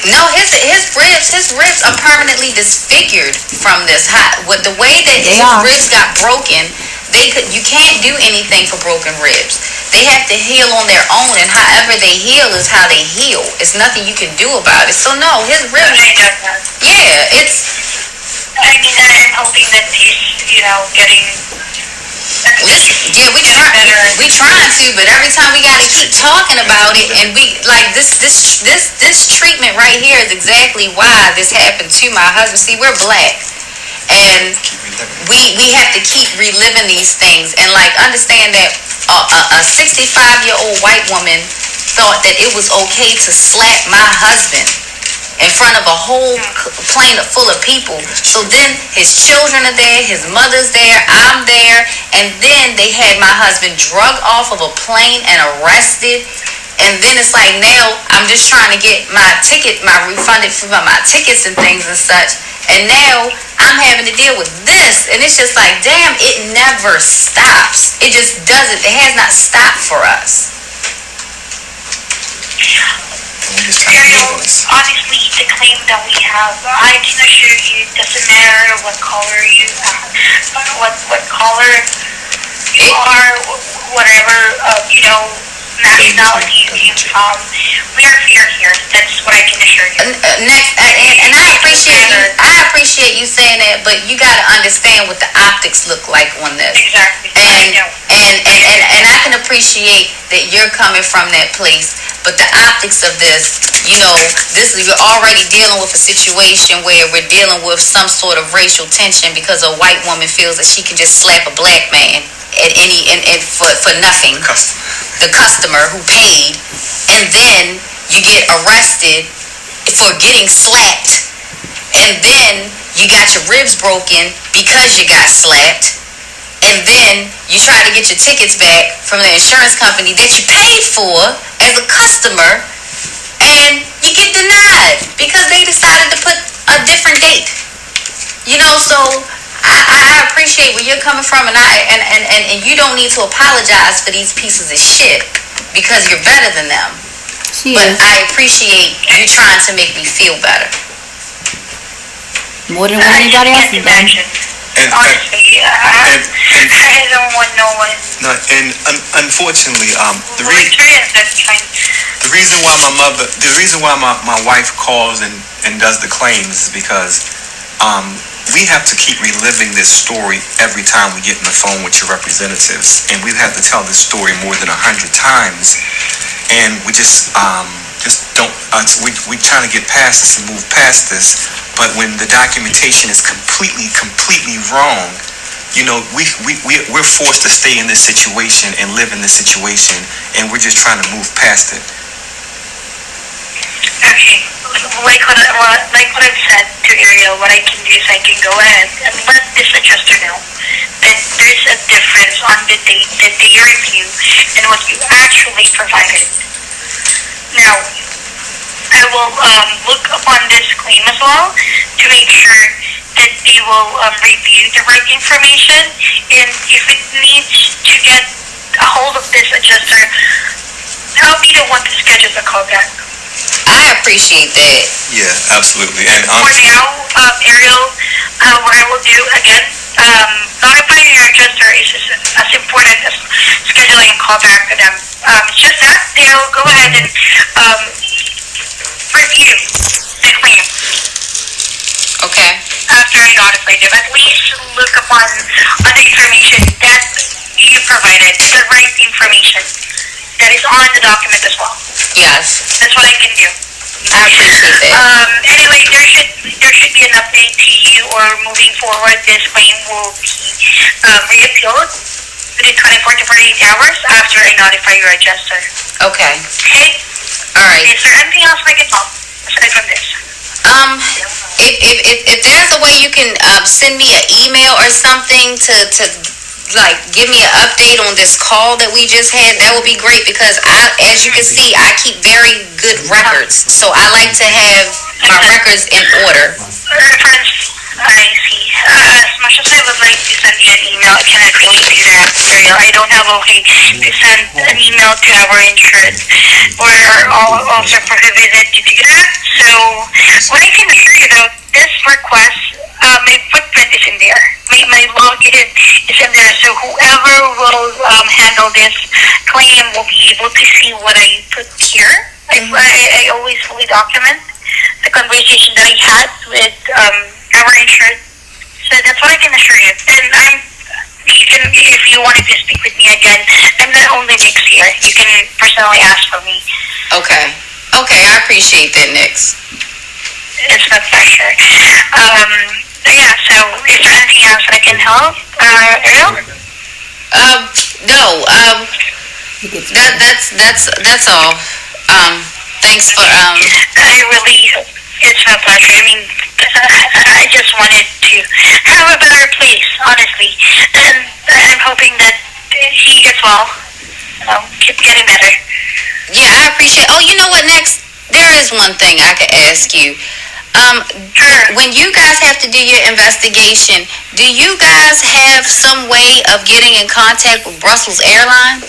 No, his ribs are permanently disfigured from this. With the way that his ribs got broken, you can't do anything for broken ribs. They have to heal on their own, and however they heal is how they heal. It's nothing you can do about it. So no, his ribs. Yeah, I'm hoping that he's, getting. Yeah, we trying to, but every time we gotta keep talking about it, and we like this treatment right here is exactly why this happened to my husband. See, we're black, and we have to keep reliving these things, and like understand that a 65-year-old white woman thought that it was okay to slap my husband in front of a whole plane full of people. So then his children are there, his mother's there, I'm there, and then they had my husband drug off of a plane and arrested. And then it's like, now I'm just trying to get my refunded for my tickets and things and such. And now I'm having to deal with this. And it's just like, damn, it never stops. It just doesn't. It has not stopped for us. Ariel, honestly, the claim that we have, I can assure you, it doesn't matter what color you are, whatever, nationality you came from. We are fair here. That's what I can assure you. Next, and I appreciate you saying that, but you got to understand what the optics look like on this. Exactly. And I can appreciate that you're coming from that place, but the optics of this, you're already dealing with a situation where we're dealing with some sort of racial tension because a white woman feels that she can just slap a black man at for nothing. The customer who paid, and then you get arrested for getting slapped, and then you got your ribs broken because you got slapped, and then you try to get your tickets back from the insurance company that you paid for as a customer, and you get denied because they decided to put a different date. So I appreciate where you're coming from, and you don't need to apologize for these pieces of shit because you're better than them. I appreciate you trying to make me feel better. More than what anybody else has done. Honestly, I don't want no one. No, and unfortunately, the reason why my wife calls and does the claims is because we have to keep reliving this story every time we get on the phone with your representatives, and we've had to tell this story more than 100 times. and we just don't. We trying to get past this and move past this, but when the documentation is completely wrong, we're forced to stay in this situation and live in this situation, and we're just trying to move past it. Okay, like what I've said to Ariel, what I can do is I can go ahead and let this adjuster know that there's a difference on the date that they review and what you actually provided. Now, I will look upon this claim as well to make sure that they will review the right information, and if it needs to get a hold of this adjuster, I'll be the one to schedule the call back. I appreciate that. Yeah, absolutely. And for now, Ariel, what I will do again, notifying your adjuster is as important as scheduling a call back to them. It's just that they'll go ahead and review the claim. Okay. After I notify them, at least look upon on the information that you provided, the right information that is on the document as well. Yes. That's what I can do. I appreciate that. Anyway, there should be an update to you, or moving forward, this claim will be reappealed within 24 to 48 hours after I notify your adjuster. Okay. Okay? All right. Is there anything else I can help aside from this? If there's a way you can send me an email or something to like give me an update on this call that we just had, that would be great, because as you can see, I keep very good records, so I like to have my records in order. Reference, I see. As much as I would like to send you an email, I cannot really do that, Ariel. I don't have a way to send an email to our insurance. We're also prohibited to do that. So what I can assure you though, this request, my footprint is in there. My login is in there. So whoever will handle this claim will be able to see what I put here. I always fully document the conversation that I had with our insurance. So that's what I can assure you. And you can, if you wanted to speak with me again, I'm not only Nix here. You can personally ask for me. Okay. Okay, I appreciate that, Nix. It's my pleasure. Yeah, so is there anything else that I can help, Ariel? No, that's all. Thanks for, I really, it's my pleasure. I mean, I just wanted to have a better place, honestly. And I'm hoping that he gets well. Keep getting better. yeah, I appreciate, oh, you know what, Nix? There is one thing I could ask you. Sure. When you guys have to do your investigation, do you guys have some way of getting in contact with Brussels Airlines?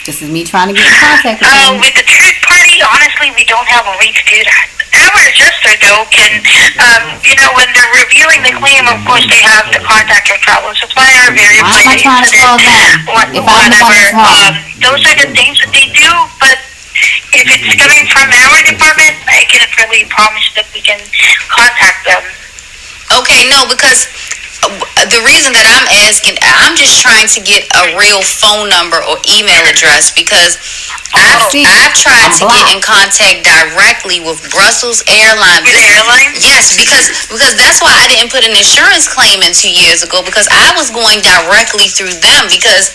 This is me trying to get in contact with them. With the third party, honestly, we don't have a way to do that. Our adjuster, though, can, when they're reviewing the claim, of course, they have to contact your travel supplier, verify Why am I the trying to call incident, them? If I'm the one whatever. that's wrong. Those are the things that they do, but if it's coming from our department, I cannot really promise that we can contact them. Okay, no, because the reason that I'm asking, I'm just trying to get a real phone number or email address, because I've tried to get in contact directly with Brussels Airlines. With airlines? Yes, because that's why I didn't put an insurance claim in 2 years ago, because I was going directly through them, because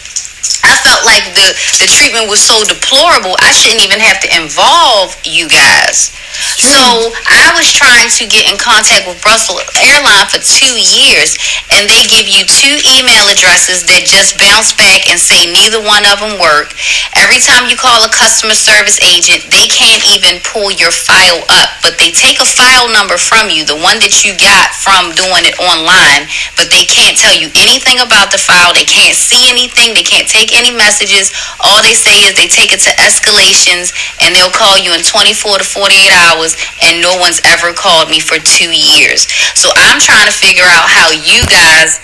I felt like the treatment was so deplorable, I shouldn't even have to involve you guys. So I was trying to get in contact with Brussels Airlines for 2 years, and they give you 2 email addresses that just bounce back and say neither one of them work. Every time you call a customer service agent, they can't even pull your file up, but they take a file number from you, the one that you got from doing it online, but they can't tell you anything about the file. They can't see anything. They can't take any messages. All they say is they take it to escalations, and they'll call you in 24 to 48 hours, and no one's ever called me for 2 years. So I'm trying to figure out how you guys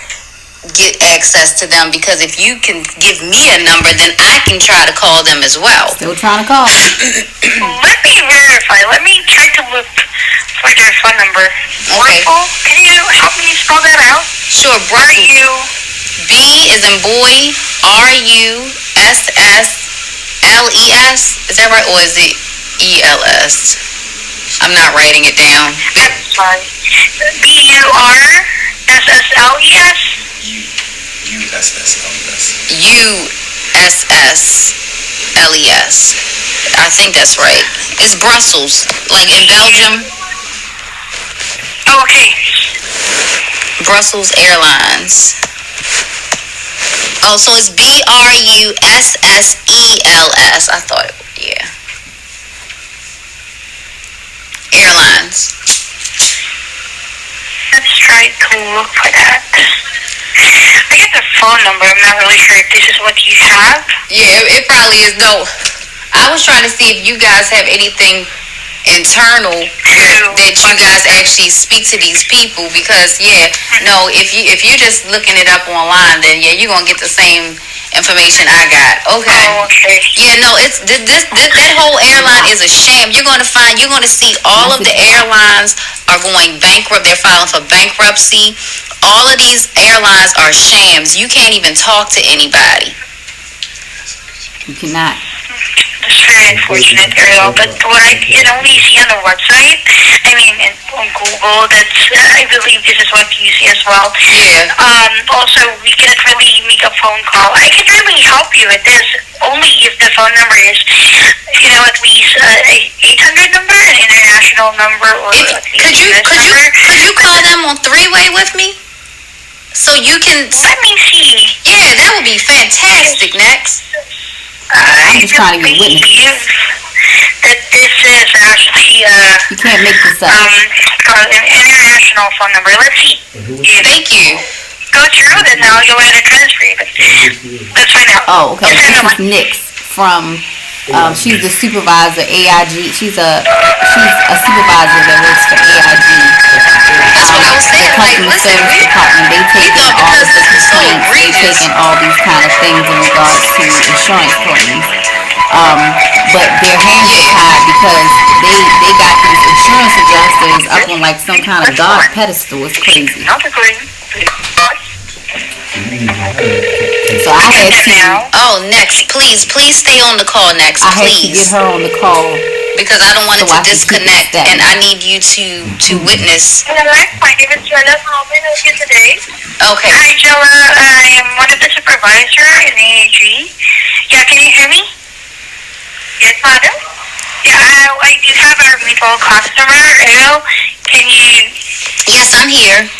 get access to them, because if you can give me a number, then I can try to call them as well. Still trying to call. Let me verify. Let me try to look for their phone number. Okay. Oracle, can you help me spell that out? Sure, Brussels. B is in boy, RUSS, LES? Is that right? Or is it ELS? I'm not writing it down. I'm sorry. BURSSLES? USSLES. I think that's right. It's Brussels, like in Belgium. Oh, okay. Brussels Airlines. Oh, so it's BRUSSELS. I thought, yeah. Airlines. Let's try to look for that. I get the phone number. I'm not really sure if this is what you have. Yeah, it probably is. No, I was trying to see if you guys have anything internal that you guys actually speak to these people, because no, if you're just looking it up online, then you're gonna get the same information I got. Okay. Oh, okay. Yeah, no, it's that whole airline is a sham. You're gonna see all of the airlines are going bankrupt. They're filing for bankruptcy. All of these airlines are shams. You can't even talk to anybody. You cannot. That's very unfortunate, Ariel. But what I can only see on the website, I mean, on Google, I believe this is what you see as well. Yeah. Also, we cannot really make a phone call. I can really help you with this only if the phone number is, at least an 800 number, an international number, or at least could you call them on three-way with me? So you can. Let me see. Yeah, that would be fantastic. Next. I'm just trying to get witness. That this is actually you can't make this up. An international phone number. Let's see. Thank you. Go through, then I'll go ahead and transfer you. But let's find out. Oh, okay. This is Nix from. She's the supervisor, AIG. She's a supervisor that works for AIG. That's what I was saying. Customer service department. They taking all of the complaints. They taking all these kind of things in regards to insurance claims. But their hands are tied because they got these insurance adjusters up on like some kind of god pedestal. It's crazy. So I had to. Oh, Next, please stay on the call. Next, I had to please. get her on the call because I don't want it to disconnect, and I need you to witness. My name is Joella. How may I help you today? Okay. Hi, Joella. I am one of the supervisors in AAG. Yeah, can you hear me? Yes, madam. Yeah, I do have a mutual customer. Ariel, can you? Yes, I'm here.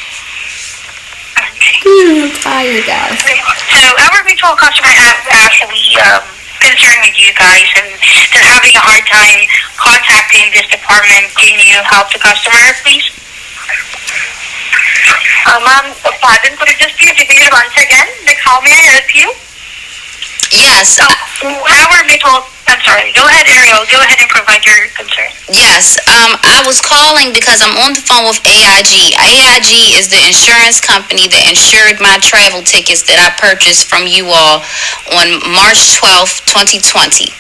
I'm tired, guys. So our mutual customer have actually concern with you guys, and they're having a hard time contacting this department. Can you help the customer, please? Ma'am, pardon, could you just please repeat it once again? Like, how may I help you? Yes. I'm sorry. Go ahead, Ariel. Go ahead and provide your concern. Yes. I was calling because I'm on the phone with AIG. AIG is the insurance company that insured my travel tickets that I purchased from you all on March 12th, 2020.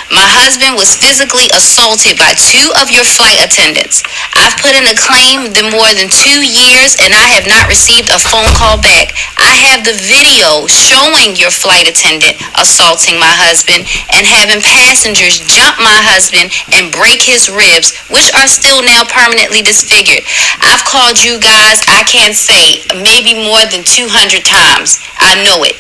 My husband was physically assaulted by 2 of your flight attendants. I've put in a claim in more than 2 years, and I have not received a phone call back. I have the video showing your flight attendant assaulting my husband and having passengers jump my husband and break his ribs, which are still now permanently disfigured. I've called you guys, I can't say, maybe more than 200 times. I know it.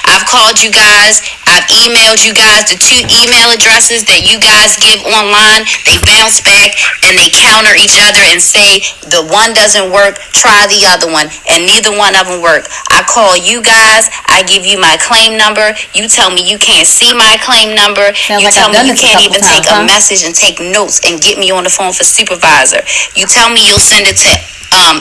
I've called you guys. I've emailed you guys. The 2 email addresses that you guys give online, they bounce back and they counter each other and say the one doesn't work, try the other one, and neither one of them work. I call you guys. I give you my claim number. You tell me you can't see my claim number. You tell me you can't even take a message and take notes and get me on the phone for supervisor. You tell me you'll send it to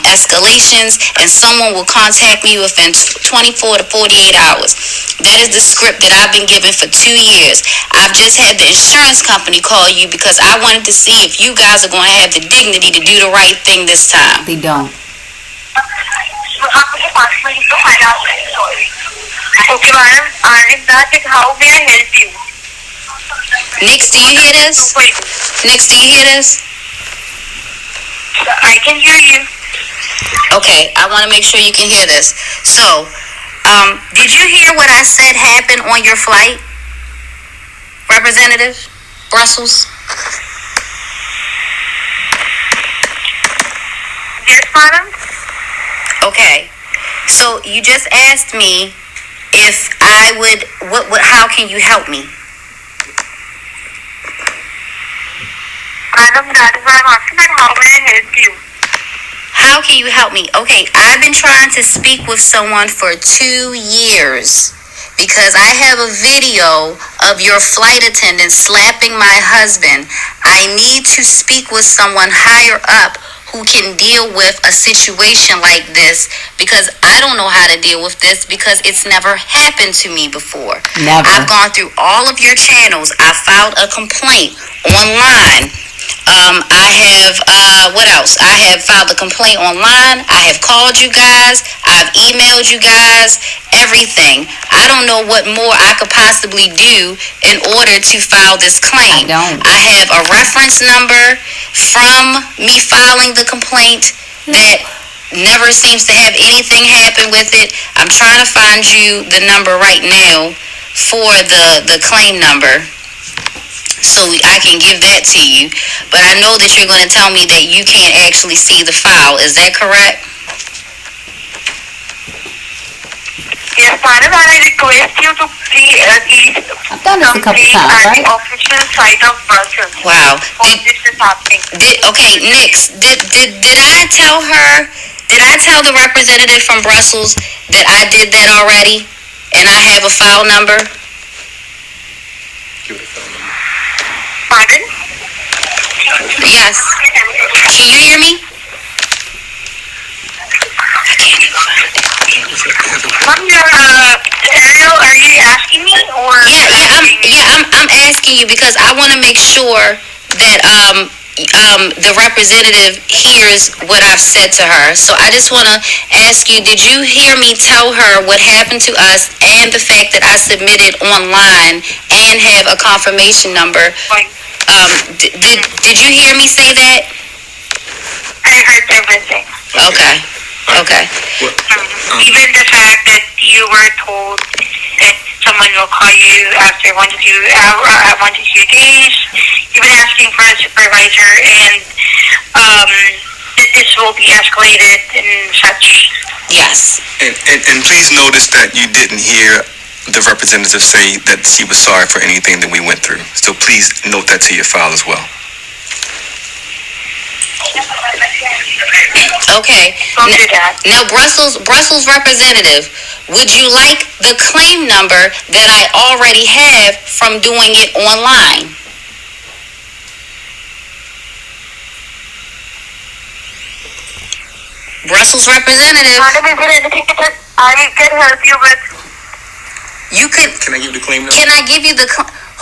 escalations, and someone will contact me within 24 to 48 hours. That is the script that I've been given for 2 years. I've just had the insurance company call you because I wanted to see if you guys are going to have the dignity to do the right thing this time. They don't. Okay, madam. And that is how may I help you? Nix, do you hear this? Nix, do you hear this? I can hear you. Okay, I want to make sure you can hear this. So, did you hear what I said happened on your flight? Representative Brussels? Yes, madam? Okay. So you just asked me if I would, how can you help me? Madam, that is what I'm asking, that how may I help you? How can you help me? Okay, I've been trying to speak with someone for 2 years because I have a video of your flight attendant slapping my husband. I need to speak with someone higher up who can deal with a situation like this because I don't know how to deal with this because it's never happened to me before. Never. I've gone through all of your channels. I filed a complaint online. I have, what else? I have filed a complaint online. I have called you guys. I've emailed you guys. Everything. I don't know what more I could possibly do in order to file this claim. I don't. I have a reference number from me filing the complaint that never seems to have anything happen with it. I'm trying to find you the number right now for the claim number, so I can give that to you. But I know that you're going to tell me that you can't actually see the file. Is that correct? Yes, madam, and I request you to please I've done this a couple complete times, at right? the official site of Brussels. Wow. When this is happening. Okay, Nix, did I tell her, did I tell the representative from Brussels that I did that already and I have a file number? Pardon? Yes. Can you hear me? Ma'am, Ariel, are you asking me or? I'm asking you because I want to make sure that the representative hears what I've said to her. So I just want to ask you, did you hear me tell her what happened to us and the fact that I submitted online and have a confirmation number? Did you hear me say that? I heard everything. Okay. Even the fact that you were told that someone will call you after 1 to 2 days, even asking for a supervisor, and that this will be escalated and such. Yes. And please notice that you didn't hear the representative say that she was sorry for anything that we went through. So please note that to your file as well. Okay. Don't do that. Now, Brussels representative, would you like the claim number that I already have from doing it online? Brussels representative, Madam, is there anything that I can help you with? you could. Can I give you the claim number? Can I give you the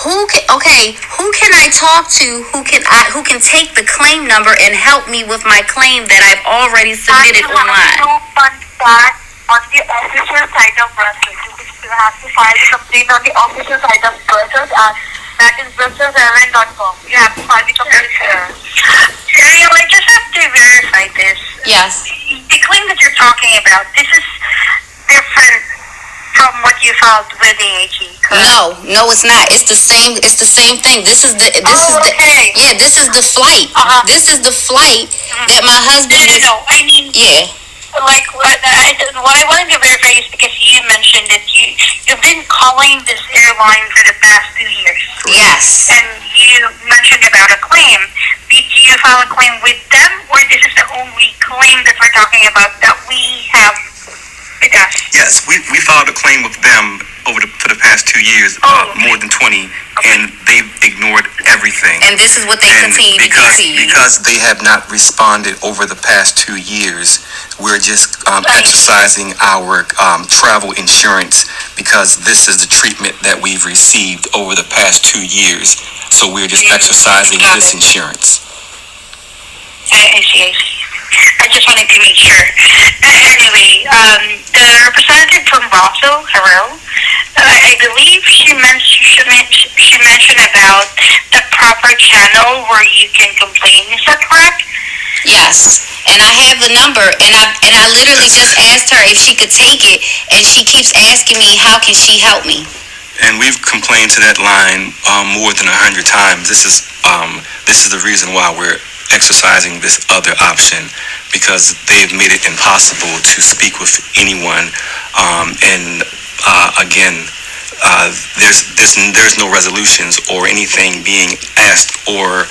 who can I talk to who can take the claim number and help me with my claim that I've already submitted online? You have to that on the official site of Brussels. You have to file the complaint on the official site of Brussels, and that is brusselsairline.com. You have to file the complaint there. Ariel, I just have to verify this. Yes. The claim that you're talking about, this is different from what you filed with the AG, correct? No, it's not. It's the same thing. This is the Okay. yeah, this is the flight. This is the flight that my husband was. No, I mean, Yeah. like what I wanted to verify is because you mentioned that you've been calling this airline for the past 2 years. Yes. And you mentioned about a claim. Did you file a claim with them, or this is the only claim that we're talking about that we have with us? Yes, we filed a claim with them for the past 2 years, more than 20, and they've ignored everything. And this is what they And continue to do to you. because they have not responded over the past 2 years, we're just exercising our travel insurance because this is the treatment that we've received over the past 2 years. So we're just exercising this insurance. I see. I just wanted to make sure. Anyway, the representative from Rosso, Harrell, I believe she mentioned about the proper channel where you can complain. Is that correct? Yes. And I have the number, and I literally just asked her if she could take it, and she keeps asking me how can she help me. and we've complained to that line more than 100 times. This is the reason why we're exercising this other option, because they've made it impossible to speak with anyone. And again, there's no resolutions or anything being asked, or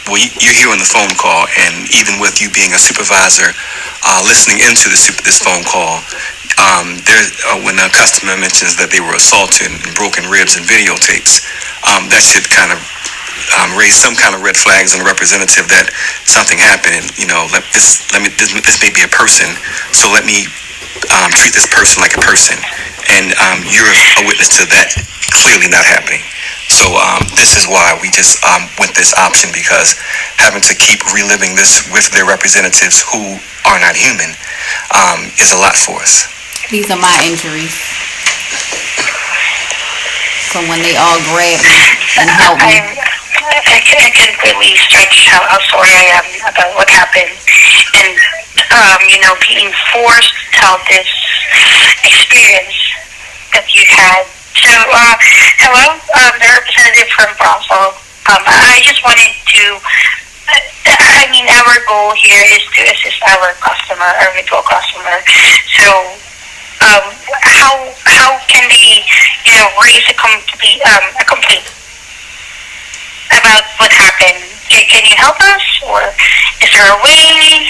well, you're here on the phone call, and even with you being a supervisor, listening into this phone call, when a customer mentions that they were assaulted and broken ribs and videotapes, that should kind of raise some kind of red flags on the representative that something happened. This may be a person, so let me treat this person like a person. And you're a witness to that clearly not happening. So this is why we just went this option, because having to keep reliving this with their representatives who are not human is a lot for us. These are my injuries. So when they all grab me and help me. I can really stretch how sorry I am about what happened. And, being forced to tell this experience that you had. So, hello, the representative from Brownsville. I just wanted to, our goal here is to assist our customer, our mutual customer. So, how can we, raise a complaint about what happened? Can you help us, or is there a way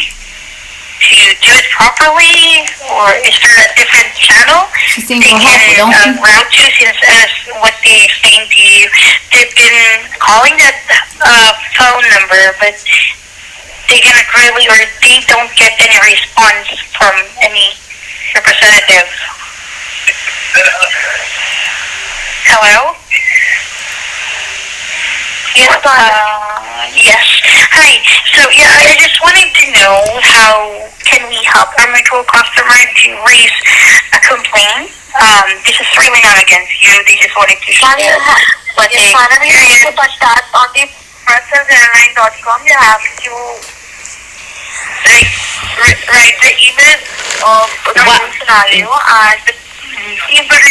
to do it properly, or is there a different channel She seems they so helpful, don't can she? route to, since as what they explained to you, they've been calling that phone number, but they cannot really, or they don't get any response from any representative. Hello? Yes. Hi. So, I just wanted to know how can we help our mutual customer to raise a complaint. This is really not against you. They just wanted to share what they experienced. But that on the brussels.airline.com, you have to write the email of the whole scenario and leave the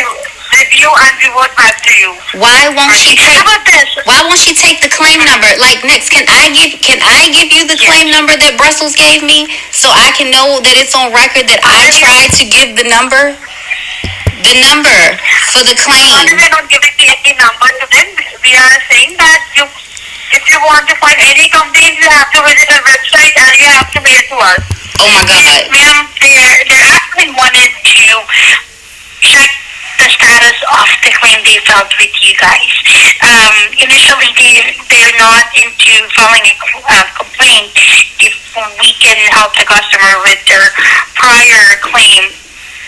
review and revert back to you. Why won't she take the claim number? Like, next, can I give you the claim number that Brussels gave me, so I can know that it's on record that I tried to give the number for the claim? We are not giving any number to them. We are saying that if you want to find any complaint, you have to visit our website and you have to mail to us. Oh my God. Ma'am, they actually wanted to check the status of the claim they filed with you guys. Initially, they're not into filing a complaint if we can help the customer with their prior claim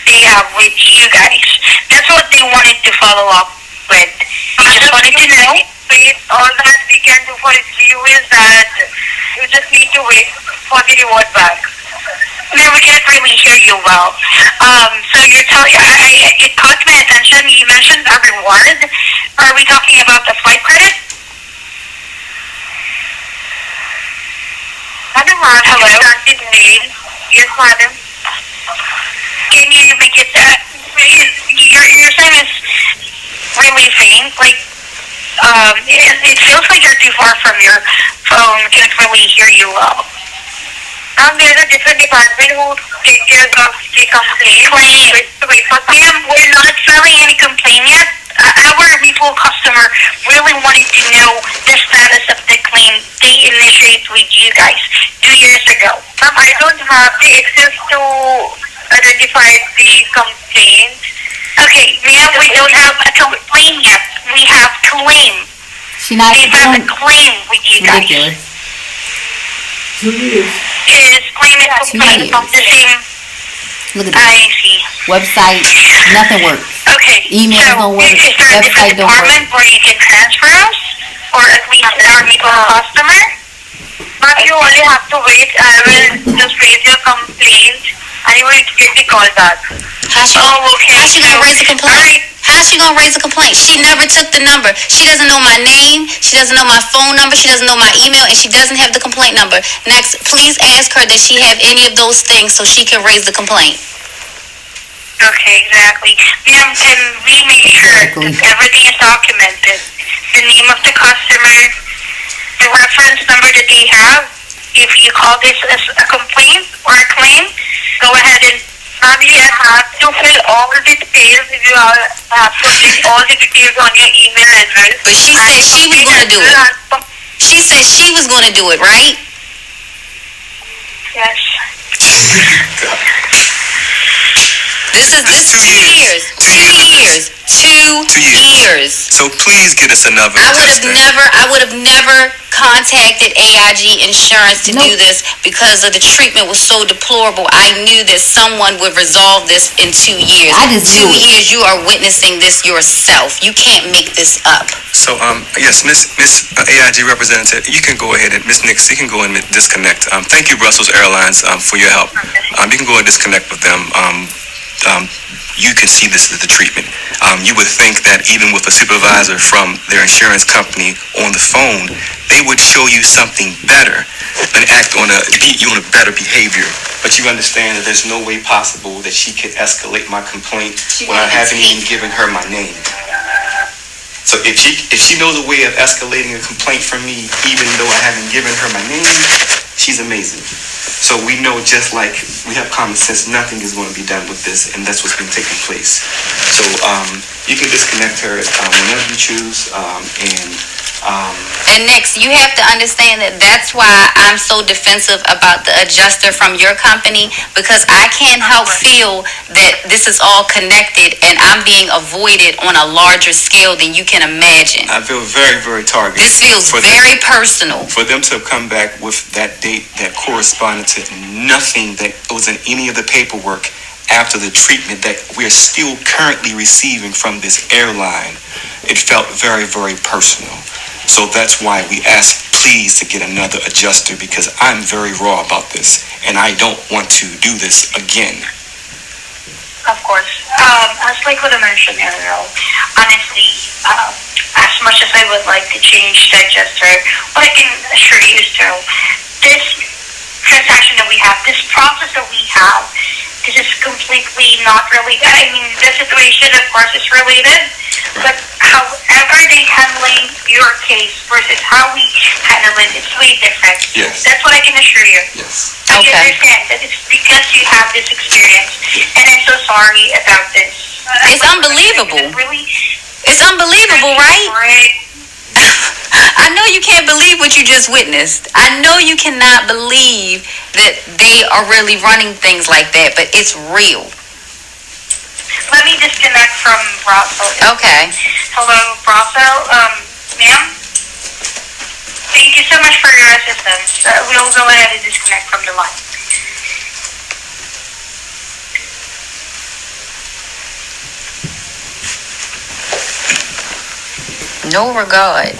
they have with you guys. That's what they wanted to follow up with. I just wanted to know. All that we can do for you is that you just need to wait for the reward back. Ma'am, we can't really hear you well. So you're telling, it caught my attention. You mentioned a reward. Are we talking about the flight credit? Madam, hello? Yes, madam. Can you make it, your sound is really faint. Like, it feels like you're too far from your phone. Can't really hear you well. There's a different department who takes care of the complaint. Ma'am, we're not filing any complaint yet. Our mutual customer really wanted to know the status of the claim they initiated with you guys 2 years ago. Ma'am, I don't have the access to identify the complaint. Okay, ma'am, we don't have a complaint yet. We have claim. She not They have a claim with you guys. ridiculous. Is claim and complaint of the same? Look at I this. see. Website, nothing works. Okay. Emails so don't work. Is there a Website don't work. department where you can transfer us, or at least our mutual customer? But you only have to wait. I will just raise your complaint and you will get the call back. How's she gonna raise a complaint? How's she gonna raise a complaint? She never took the number. She doesn't know my name. She doesn't know my phone number. She doesn't know my email, and she doesn't have the complaint number. Next, please ask her, does she have any of those things so she can raise the complaint? Okay, exactly. Ma'am, can we make sure that everything is documented? The name of the customer, the reference number that they have. If you call this as a complaint or a claim, go ahead and you have to fill all the details. You have to fill all the details on your email address. But she said she was going to do it. She said she was going to do it, right? Yes. This is 2 years. 2 years. So please get us another adjuster. I would have never contacted AIG Insurance to do this because of the treatment was so deplorable. I knew that someone would resolve this in 2 years. I just 2 knew it. years, you are witnessing this yourself. You can't make this up. So, yes, Miss AIG representative, you can go ahead and Miss Nix, you can go and disconnect. Thank you, Brussels Airlines, for your help. You can go and disconnect with them. You can see this as the treatment. You would think that even with a supervisor from their insurance company on the phone, they would show you something better and act on a better behavior. But you understand that there's no way possible that she could escalate my complaint when I haven't even given her my name. So if she knows a way of escalating a complaint from me, even though I haven't given her my name, she's amazing. So we know, just like we have common sense, nothing is going to be done with this, and that's what's been taking place. So you can disconnect her whenever you choose, And Nix, you have to understand that that's why I'm so defensive about the adjuster from your company, because I can't help feel that this is all connected and I'm being avoided on a larger scale than you can imagine. I feel very, very targeted. This feels very personal. For them to come back with that date that corresponded to nothing that was in any of the paperwork after the treatment that we're still currently receiving from this airline, it felt very, very personal. So that's why we ask, please, to get another adjuster, because I'm very raw about this and I don't want to do this again. Of course. As like what I mentioned earlier, honestly, as much as I would like to change the adjuster, what I can assure you is still, this transaction that we have, this process that we have, this is completely not related. I mean, the situation, of course, is related, but however they handling your case versus how we handle it, it's way different. Yes. That's what I can assure you. Yes. I Okay. understand that it's because you have this experience, and I'm so sorry about this. It's unbelievable. It's unbelievable, right? I know you can't believe what you just witnessed. I know you cannot believe that they are really running things like that, but it's real. Let me disconnect from Brossel. Okay. Hello, Brossel. Ma'am? Thank you so much for your assistance. We'll go ahead and disconnect from the line. No regard.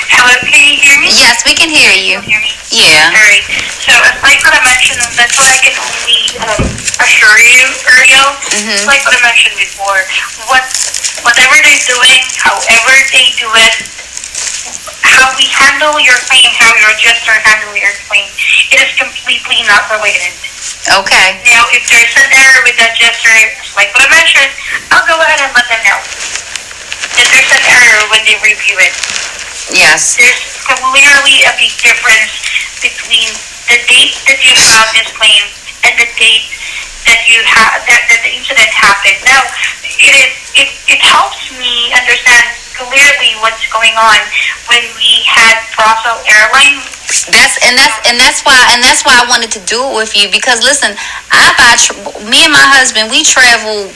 Hello, can you hear me? Yes, we can hear you. Can you hear me? Yeah. Alright. So, like what I mentioned, that's what I can only assure you, Ariel. Like what I mentioned before, whatever they're doing, however they do it, how we handle your claim, how your adjuster handle your claim, it is completely not related. Okay. Now, if there's an error with the adjuster, like what I mentioned, I'll go ahead and let them know that there's an error when they review it. Yes. There's clearly a big difference between the date that you filed this claim and the date that you have that the incident happened. Now, it helps me understand clearly what's going on when we had Brussels Airlines. That's why I wanted to do it with you, because listen, me and my husband, we travel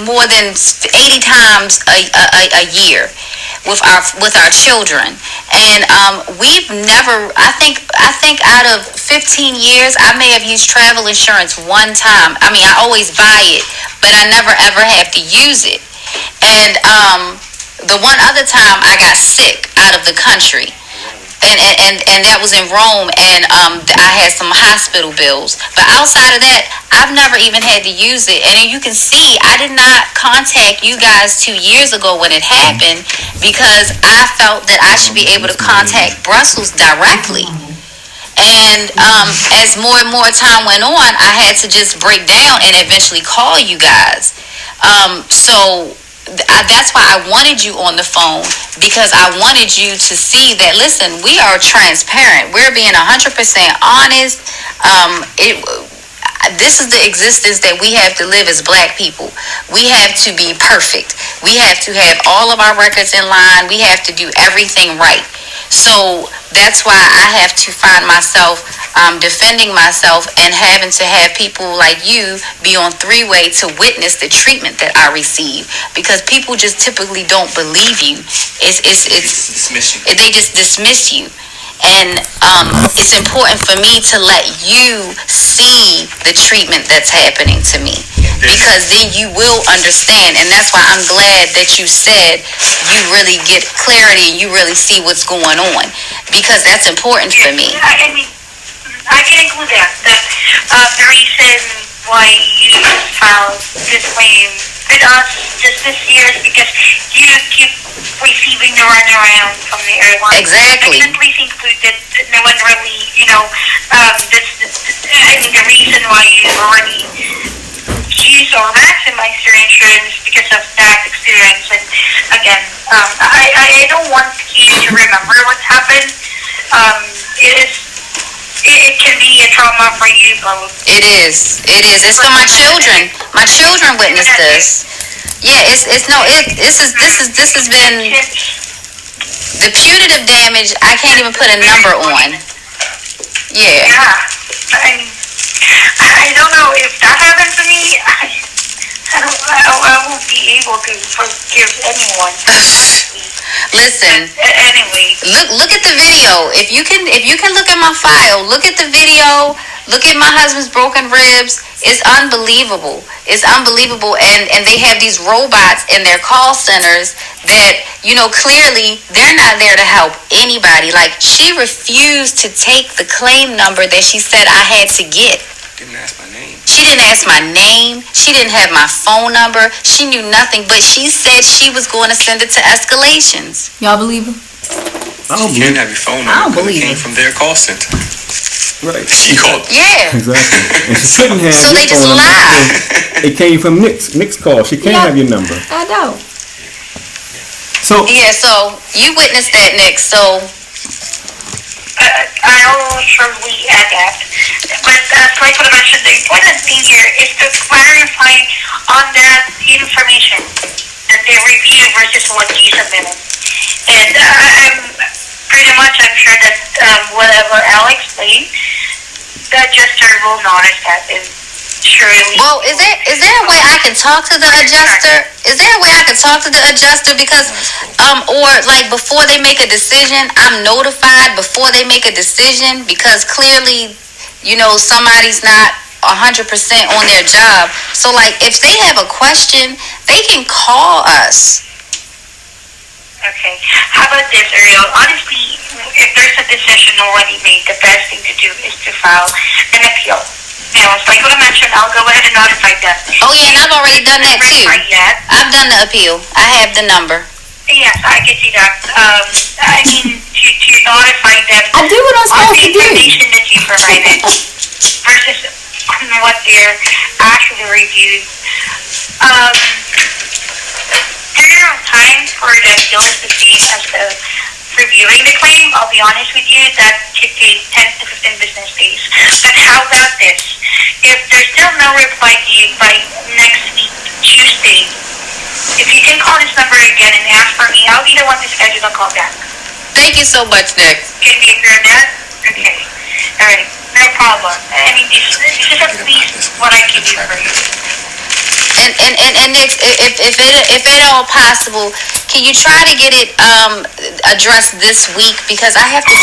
more than 80 times a year with our children, and we've never, I think out of 15 years I may have used travel insurance one time. I mean, I always buy it, but I never ever have to use it. And the one other time I got sick out of the country, and that was in Rome, and I had some hospital bills. But outside of that, I've never even had to use it. And you can see, I did not contact you guys 2 years ago when it happened, because I felt that I should be able to contact Brussels directly. And as more and more time went on, I had to just break down and eventually call you guys. That's why I wanted you on the phone, because I wanted you to see that, listen, we are transparent. We're being 100% honest. This is the existence that we have to live as black people. We have to be perfect. We have to have all of our records in line. We have to do everything right. So that's why I have to find myself defending myself and having to have people like you be on three-way to witness the treatment that I receive, because people just typically don't believe you. Dismiss you. They just dismiss you. And it's important for me to let you see the treatment that's happening to me, because then you will understand. And that's why I'm glad that you said you really get clarity and you really see what's going on, because that's important for me. I mean, I can include that. The reason why you filed this claim with us just this year is because you keep receiving the runaround from the airline. Exactly. And please include that no one really, the reason why you already use or maximize your insurance because of that experience. And again, I don't want you to remember what happened. It can be a trauma for you both. It is. It's for my children. My children witnessed this. Yeah, this has been the punitive damage. I can't even put a number on. Yeah. I don't know if that happened to me. I won't be able to forgive anyone. Listen. Anyway, look at the video. If you can look at my file, look at the video. Look at my husband's broken ribs. It's unbelievable. And they have these robots in their call centers that, clearly they're not there to help anybody. Like, she refused to take the claim number that she said I had to get. Didn't ask my name. She didn't ask my name. She didn't have my phone number. She knew nothing, but she said she was going to send it to escalations. Y'all believe her? You can't have your phone number because it came from their call center. Right. She called. Yeah. Exactly. And she couldn't have So your they just phone number lie. because it came from Nick's call. She can't have your number. I know. So Yeah, so you witnessed that, Nick. So I'll surely add that. But like what I mentioned, the important thing here is to clarify on that information that they review versus what you submitted. And I'm sure that whatever Alex explained, the adjuster will notice that and surely. well, is there a way I can talk to the adjuster? Is there a way I can talk to the adjuster? Because or like before they make a decision, I'm notified before they make a decision, because clearly, somebody's not 100% on their job. So like if they have a question, they can call us. Okay. How about this, Ariel? Honestly, if there's a decision already made, the best thing to do is to file an appeal. It's like what I mentioned, I'll go ahead and notify them. Oh yeah, and I've already done that too. Not yet. I've done the appeal. I have the number. Yes, I can see that. I mean, to notify them I do what I'm on supposed the to do. information that you provided versus on what they're actually reviewed. Turnaround time for the appeal is the same as the reviewing the claim. I'll be honest with you, that could take 10 to 15 business days. But how about this? If there's still no reply to you by next week, Tuesday, if you can call this number again and ask for me, I'll be the one to schedule a call back. Thank you so much, Nick. Can we agree on that? Okay. Alright. No problem. I mean, this is at least what I can do for you. And Nick, if at all possible, can you try to get it addressed this week, because I have to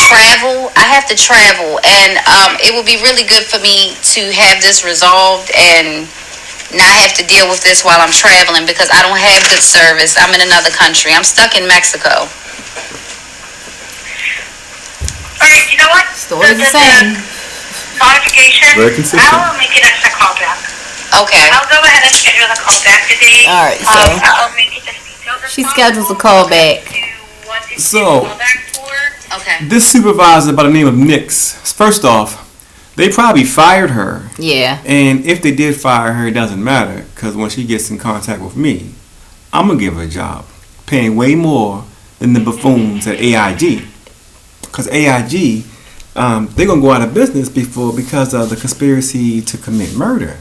travel. And it would be really good for me to have this resolved and not have to deal with this while I'm traveling, because I don't have good service. I'm in another country. I'm stuck in Mexico. Alright, you know what? Story's the same. Notification, Very consistent. I'll make it as a call back. Okay. I'll go ahead and schedule a call back today. All right, so I'll make it as detailed as she possible. schedules a call back. To what is So- call back for. Okay. This supervisor by the name of Nix, first off, they probably fired her. Yeah. And if they did fire her, it doesn't matter. Because when she gets in contact with me, I'm going to give her a job. Paying way more than the buffoons at AIG. Because AIG, they're going to go out of business because of the conspiracy to commit murder.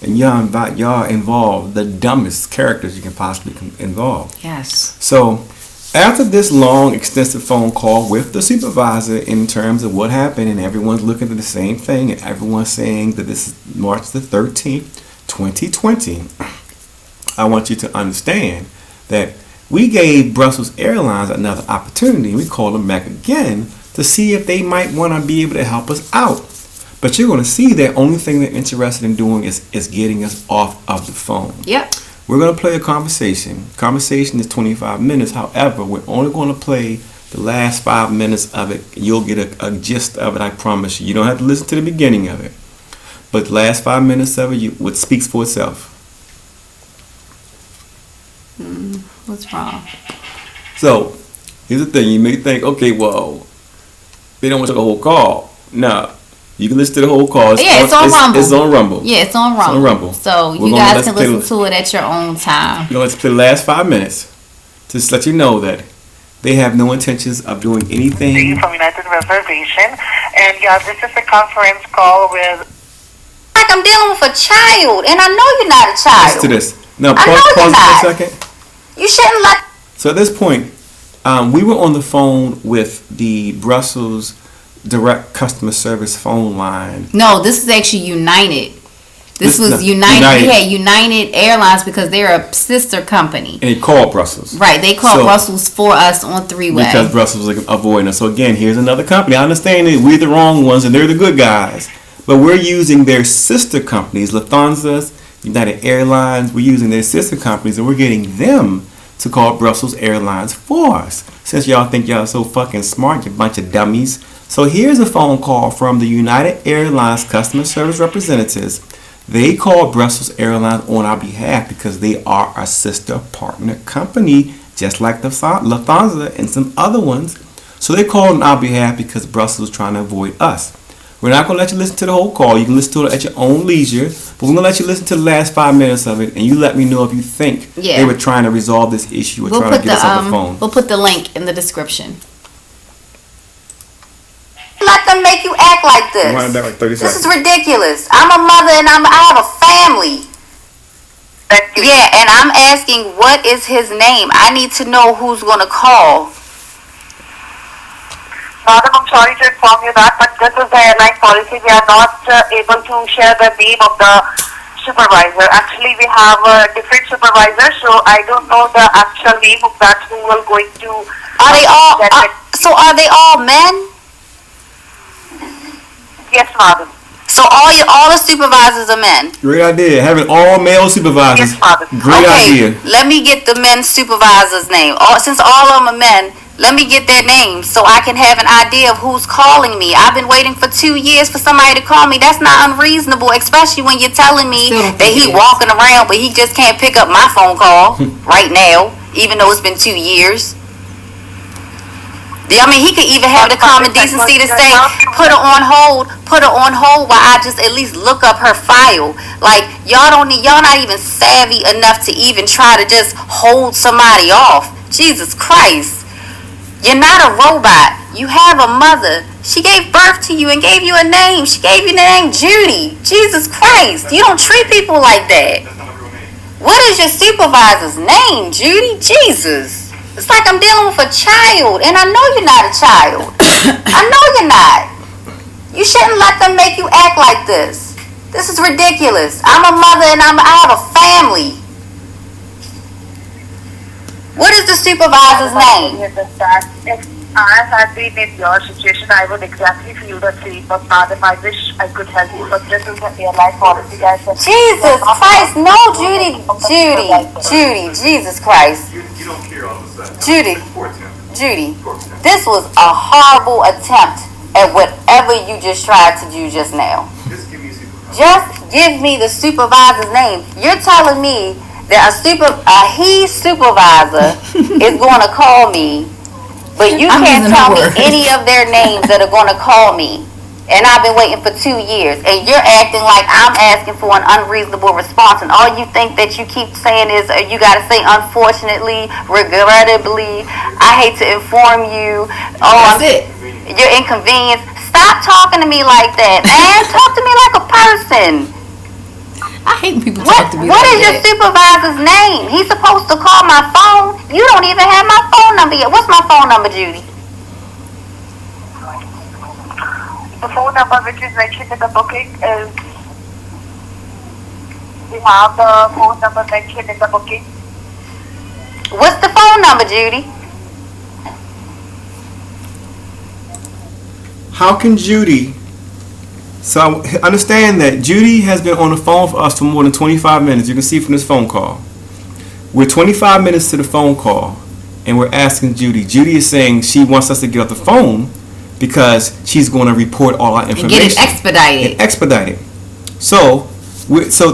And y'all involve the dumbest characters you can possibly involve. Yes. So after this long, extensive phone call with the supervisor in terms of what happened, and everyone's looking at the same thing, and everyone's saying that this is March the 13th, 2020, I want you to understand that we gave Brussels Airlines another opportunity. We called them back again to see if they might want to be able to help us out. But you're going to see that only thing they're interested in doing is getting us off of the phone. Yep. We're going to play a conversation. Conversation is 25 minutes. However, we're only going to play the last 5 minutes of it. You'll get a gist of it, I promise you. You don't have to listen to the beginning of it. But the last 5 minutes of it, what speaks for itself. What's wrong? So, here's the thing. You may think, okay, well, they don't want to the whole call. No. You can listen to the whole call. It's on Rumble. It's on Rumble. Yeah, it's on Rumble. It's on Rumble. So you guys can listen to it at your own time. We're going to play the last 5 minutes to just let you know that they have no intentions of doing anything. From United Reservation, and yeah, this is a conference call with. Like I'm dealing with a child, and I know you're not a child. Listen to this. Now, I know pause you're not. for a second. You shouldn't let. So at this point, we were on the phone with the Brussels direct customer service phone line. No, this is actually United. This was United. We had United Airlines because they're a sister company. And they called Brussels. Right, they called Brussels for us on three-way. Because Brussels was avoiding us. So again, here's another company. I understand that we're the wrong ones and they're the good guys. But we're using their sister companies, Lufthansa, United Airlines. We're using their sister companies and we're getting them to call Brussels Airlines for us. Since y'all think y'all so fucking smart, you bunch of dummies. So here's a phone call from the United Airlines customer service representatives. They called Brussels Airlines on our behalf because they are a sister partner company, just like the Lufthansa and some other ones. So they called on our behalf because Brussels was trying to avoid us. We're not going to let you listen to the whole call. You can listen to it at your own leisure. But we're going to let you listen to the last 5 minutes of it. And you let me know if you think they were trying to resolve this issue or trying to get us on the phone. We'll put the link in the description. Let them make you act like this. Like 30 this is ridiculous. I'm a mother and I have a family. Yeah, and I'm asking what is his name. I need to know who's going to call. Madam, I'm sorry to inform you that, but this is the airline policy. We are not able to share the name of the supervisor. Actually, we have a different supervisor, so I don't know the actual name of that who will going to. Are they all? So are they all men? Yes, madam. So all the supervisors are men. Great idea. Having all male supervisors. Yes, madam. Great idea. Let me get the men supervisor's name. Since all of them are men, let me get their names so I can have an idea of who's calling me. I've been waiting for 2 years for somebody to call me. That's not unreasonable, especially when you're telling me that he walking around, but he just can't pick up my phone call right now, even though it's been 2 years. I mean, he could even have the common decency to say, put her on hold while I just at least look up her file. Like, y'all not even savvy enough to even try to just hold somebody off. Jesus Christ. You're not a robot. You have a mother. She gave birth to you and gave you a name. She gave you the name Judy. Jesus Christ. You don't treat people like that. What is your supervisor's name, Judy? Jesus. It's like I'm dealing with a child, and I know you're not a child. I know you're not. You shouldn't let them make you act like this. This is ridiculous. I'm a mother and I have a family. What is the supervisor's name? If I had been in your situation, I would exactly feel the same. But madam, I wish I could help you, but this is the airline policy, guys. Jesus Christ, no, Judy, Jesus Christ. You don't care all of a sudden. Judy, this was a horrible attempt at whatever you just tried to do just now. Just give me the supervisor's name. You're telling me that a supervisor is going to call me, But you I'm can't using tell her me words. any of their names that are going to call me. And I've been waiting for 2 years. And you're acting like I'm asking for an unreasonable response. And all you think that you keep saying is, you got to say unfortunately, regrettably. I hate to inform you. That's it. You're inconvenienced. Stop talking to me like that, man. Talk to me like a person. I hate when people talk to me What like is your that. supervisor's name? He's supposed to call my phone. You don't even have my phone number yet. What's my phone number, Judy? The phone number which is mentioned in the booking is, we have the phone number mentioned in the booking. What's the phone number, Judy? How can Judy? So understand that Judy has been on the phone for us for more than 25 minutes. You can see from this phone call. We're 25 minutes to the phone call, and we're asking Judy. Judy is saying she wants us to get off the phone because she's going to report all our information. And get it expedited. And expedite it. So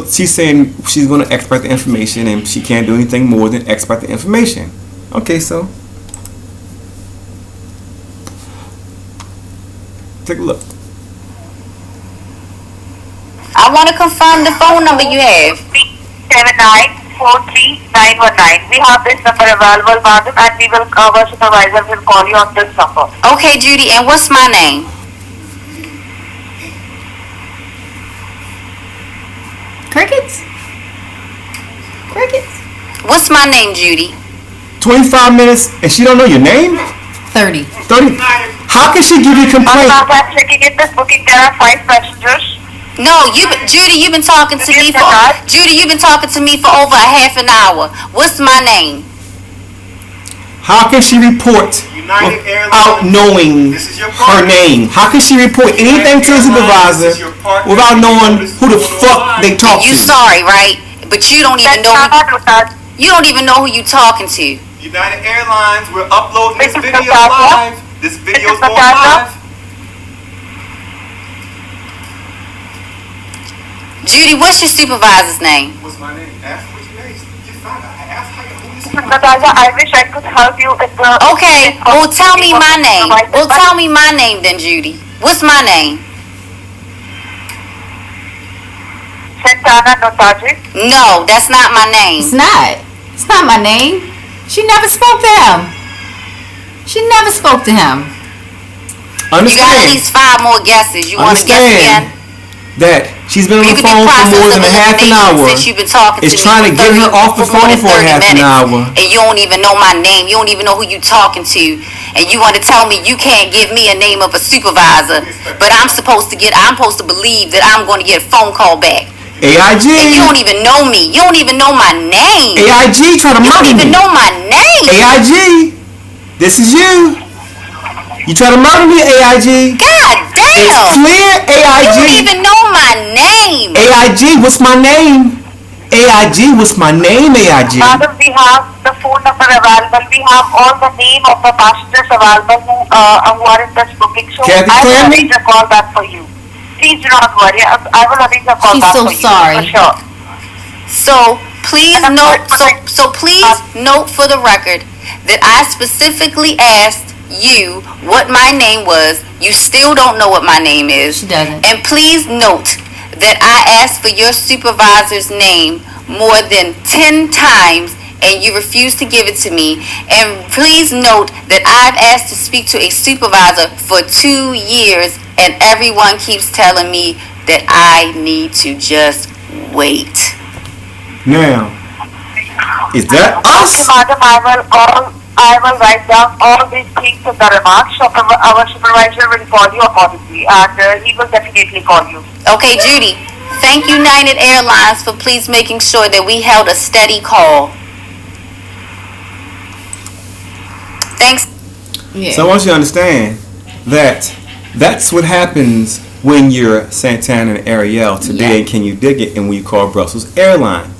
she's saying she's going to expedite the information, and she can't do anything more than expedite the information. Okay, so take a look. I want to confirm the phone number you have. 7943-919. We have this number available, madam, and our supervisor will call you on this number. Okay, Judy, and what's my name? Crickets? Crickets? What's my name, Judy? 25 minutes, and she don't know your name? 30. 30. How can she give you a complaint? Madam, I'm checking in this booking. There are 5 passengers. No, Judy, you've been talking to me for over a half an hour. What's my name? How can she report United without Airlines. knowing This is your her partner. name? How can she report anything to a supervisor without knowing who the fuck they talk You to? sorry, right? But you don't even know. You don't even know who you talking to. United Airlines, we're uploading this Mrs. video Natasha? live. This video's Mrs. going Natasha? live. Judy, what's your supervisor's name? What's my name? Ask what your name is. Just find out. Ask how who is Mrs. Natasha, I wish I could help you in the... Okay, well tell me my name. Well tell me my name then, Judy. What's my name? Santana Notaji. No, that's not my name. It's not. It's not my name. She never spoke to him. She never spoke to him. You got at Understand least 5 more guesses. You want to guess again? that she's been on the People phone get for more processed than a half an elimination hour. since you've been talking It's to trying me to get her off the for more phone than for a 30 half an minutes, hour. and you don't even know my name. You don't even know who you talking to, and you want to tell me you can't give me a name of a supervisor, but I'm supposed to believe that I'm going to get a phone call back. And you don't AIG, even know me. You don't even know my name. AIG, try to You don't murder even me. know my name. AIG, this is you. You try to murder me, AIG. God It's damn. clear, You don't AIG. even know my name. AIG, what's my name? AIG, what's my name, AIG? Madam, we have the phone number available. We have all the name of the passengers available who are in this booking. So Kathy I will Clancy? arrange a call back for you. Please do not worry. I will arrange a call She's back so for sorry. you. For sure. So please note. So please note for the record that I specifically asked you what my name was. You still don't know what my name is. She doesn't. And please note that I asked for your supervisor's name more than 10 times and you refused to give it to me. And please note that I've asked to speak to a supervisor for 2 years and everyone keeps telling me that I need to just wait. Now, is that us? Madam, I will write down all these things in the remarks. So our supervisor will call you accordingly, and he will definitely call you. Okay, Judy, thank United Airlines for please making sure that we held a steady call. Thanks. Yeah. So I want you to understand that that's what happens when you're Santana and Ariel today. Yeah. Can you dig it? And when you call Brussels Airline,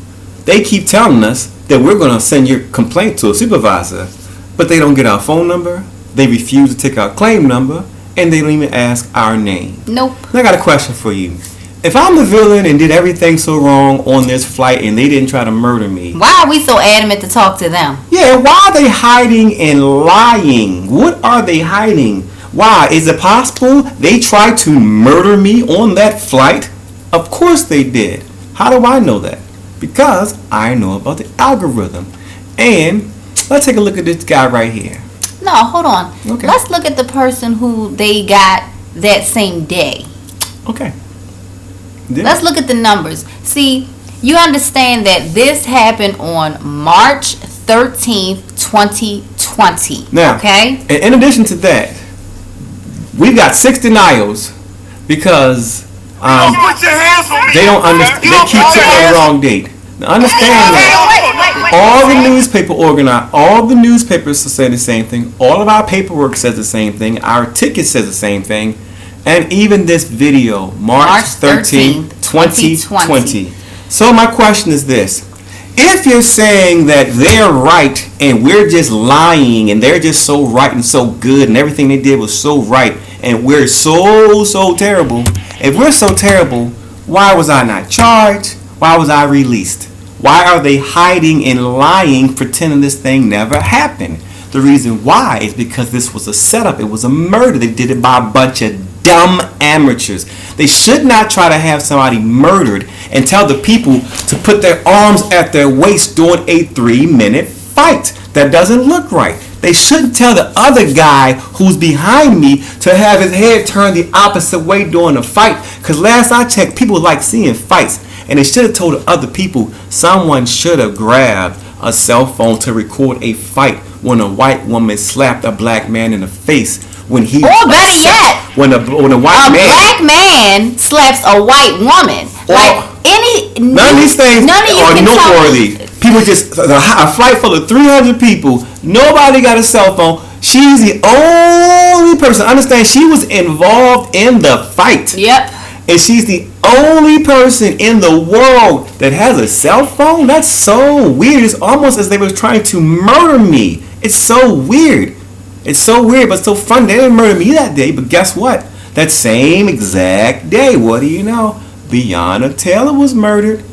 they keep telling us that we're going to send your complaint to a supervisor, but they don't get our phone number. They refuse to take our claim number, and they don't even ask our name. Nope. And I got a question for you. if I'm the villain and did everything so wrong on this flight and they didn't try to murder me, Why are we so adamant to talk to them? yeah, why are they hiding and lying? What are they hiding? Why? Is it possible they tried to murder me on that flight? Of course they did. How do I know that? Because I know about the algorithm. And let's take a look at this guy right here. No, hold on. Okay. Let's look at the person who they got that same day. Okay. Yeah. Let's look at the numbers. See, you understand that this happened on March 13th, 2020. Now, okay? and in addition to that, we've got 6 denials because Don't put your hands on me. they don't understand. You They don't keep put your putting the hands- wrong date. Now, understand that. All the newspapers say the same thing. All of our paperwork says the same thing. Our ticket says the same thing. And even this video, March 13th, 2020. So my question is this. If you're saying that they're right and we're just lying and they're just so right and so good and everything they did was so right and we're so terrible, if we're so terrible, why was I not charged? Why was I released? Why are they hiding and lying, pretending this thing never happened? The reason why is because this was a setup. It was a murder. They did it by a bunch of dumb amateurs. They should not try to have somebody murdered and tell the people to put their arms at their waist during a 3-minute fight. That doesn't look right. They shouldn't tell the other guy who's behind me to have his head turned the opposite way during a fight. Because last I checked, people like seeing fights. And they should have told other people someone should have grabbed a cell phone to record a fight when a white woman slapped a black man in the face. When he Or better yet, when a white man. black man slaps a white woman. Like None of these things none of you are can tell noteworthy. me. People just a flight full of 300 people. Nobody got a cell phone. She's the only person. Understand? She was involved in the fight. Yep. And she's the only person in the world that has a cell phone? That's so weird. It's almost as they were trying to murder me. It's so weird. It's so weird, but so fun. They didn't murder me that day, but guess what? That same exact day, what do you know? Breonna Taylor was murdered.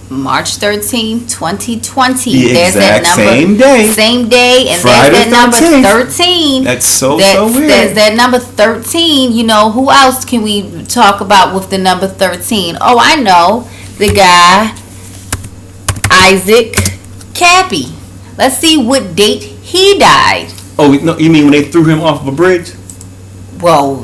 March 13, 2020. The There's that exact number. same day. Same day. And Friday there's that number 13th. 13. That's so weird. There's that number 13. You know, who else can we talk about with the number 13? Oh, I know. The guy, Isaac Cappy. Let's see what date he died. Oh, no, you mean when they threw him off of a bridge? Well,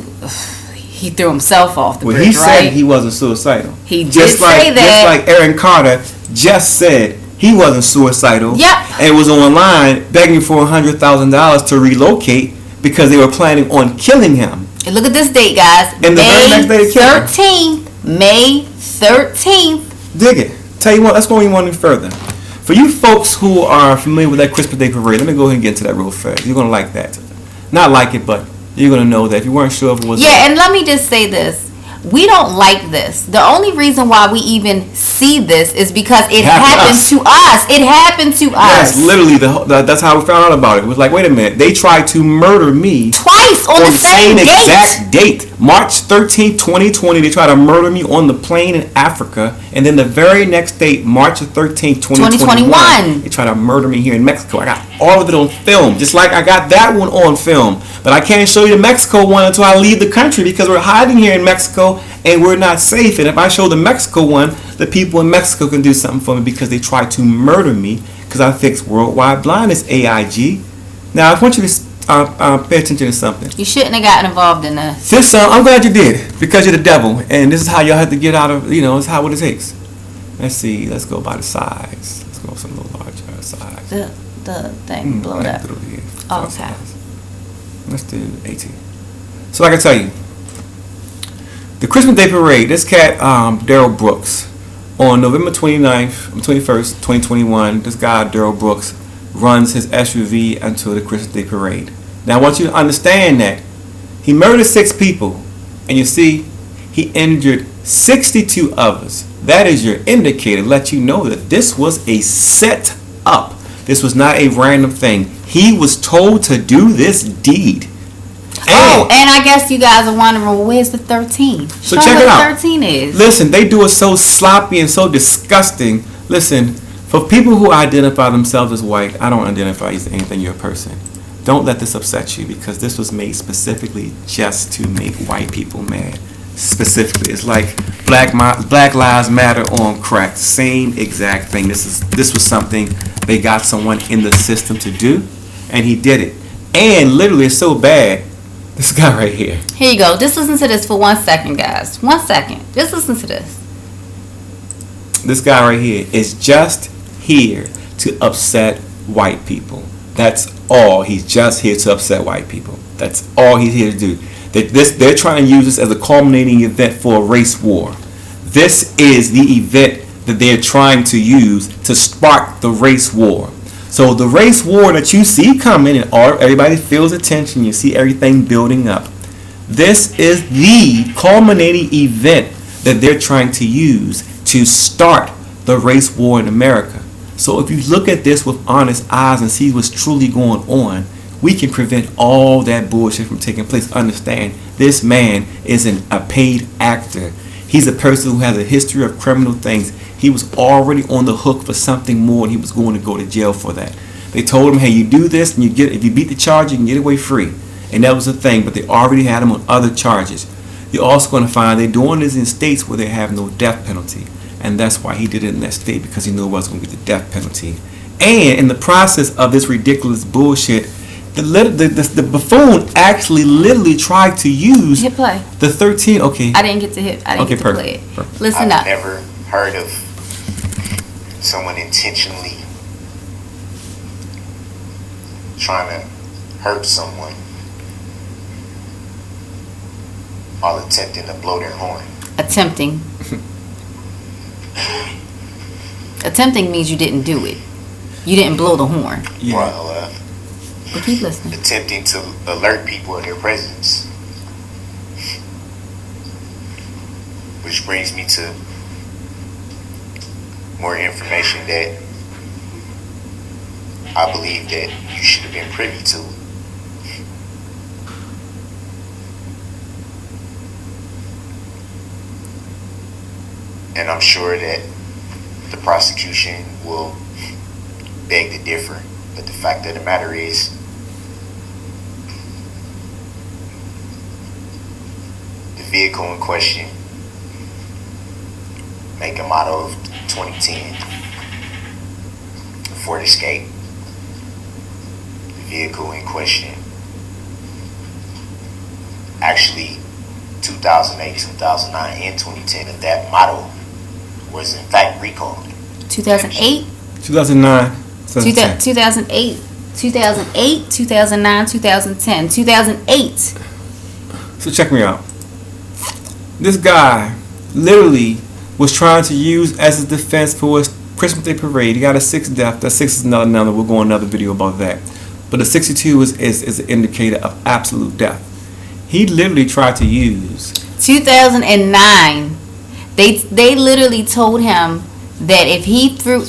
he threw himself off the Well, bridge, he right? said he wasn't suicidal. He did Just say that. Just like Aaron Carter just said he wasn't suicidal. Yep. And was online begging for $100,000 to relocate because they were planning on killing him. And look at this date, guys. And the very next day they killed him. 13th. May 13th. Dig it. Tell you what, let's go even further. For you folks who are familiar with that Christmas Day parade, let me go ahead and get into that real fast. You're going to like that. Not like it, but you're going to know that if you weren't sure if it was... Yeah, and let me just say this. We don't like this. The only reason why we even see this is because it happened to us. It happened to us. Yes, literally, that's how we found out about it. It was like, wait a minute, they tried to murder me Twice on the same date. exact date. March 13th, 2020, they tried to murder me on the plane in Africa. And then the very next date, March 13th, 2021, they tried to murder me here in Mexico. I got all of it on film, just like I got that one on film. But I can't show you the Mexico one until I leave the country because we're hiding here in Mexico and we're not safe. And if I show the Mexico one, the people in Mexico can do something for me because they tried to murder me because I fixed worldwide blindness, AIG. Now, I want you to pay attention to something. You shouldn't have gotten involved in this. This, I'm glad you did because you're the devil. And this is how y'all have to get out of, it's how what it takes. Let's see. Let's go by the size. Let's go some little larger size. The thing, blow it up. Oh, okay. Let's do 18. So like I tell you, the Christmas Day Parade, this cat, Daryl Brooks, on November 21st, 2021, this guy, Daryl Brooks, runs his SUV into the Christmas Day Parade. Now I want you to understand that he murdered 6 people, and you see, he injured 62 others. That is your indicator, let you know that this was a set up. This was not a random thing. He was told to do this deed. Oh, and I guess you guys are wondering, well, where's the 13? So Show check me it what out. 13 is. Listen, they do it so sloppy and so disgusting. Listen, for people who identify themselves as white, I don't identify as anything. You're a person. Don't let this upset you, because this was made specifically just to make white people mad. Specifically, it's like Black Lives Matter on crack. Same exact thing. This was something they got someone in the system to do, and he did it. And literally, it's so bad. This guy right here. Here you go. Just listen to this for 1 second, guys. 1 second. Just listen to this. This guy right here is just here to upset white people. That's all. He's just here to upset white people. That's all he's here to do. They're trying to use this as a culminating event for a race war. This is the event that they're trying to use to spark the race war. So the race war that you see coming, and everybody feels attention, you see everything building up. This is the culminating event that they're trying to use to start the race war in America. So if you look at this with honest eyes and see what's truly going on, we can prevent all that bullshit from taking place. Understand, this man isn't a paid actor. He's a person who has a history of criminal things. He was already on the hook for something more, and he was going to go to jail for that. They told him, hey, you do this, and if you beat the charge, you can get away free. And that was the thing, but they already had him on other charges. You're also going to find they're doing this in states where they have no death penalty. And that's why he did it in that state, because he knew it wasn't going to get the death penalty. And in the process of this ridiculous bullshit, the buffoon actually literally tried to use Hit play. the 13. Okay. I didn't get to hit. I didn't get to perfect. play it. Perfect. Listen I've up. never heard of someone intentionally trying to hurt someone while attempting to blow their horn. Attempting. Attempting means you didn't do it. You didn't blow the horn. Yeah. Well, But keep listening. attempting to alert people of their presence. Which brings me to more information that I believe that you should have been privy to. And I'm sure that the prosecution will beg to differ. But the fact of the matter is, the vehicle in question, make a model of 2010, Ford Escape. The vehicle in question, actually 2008, 2009, and 2010 of that model was in fact recalled. 2008, 2009. 2010. 2008, 2008, 2009, 2010, 2008. So check me out. This guy literally was trying to use as a defense for his Christmas Day parade. He got a 6 death. That 6 is another number. We'll go on another video about that. But the 62 is an indicator of absolute death. He literally tried to use 2009. They literally told him that if he threw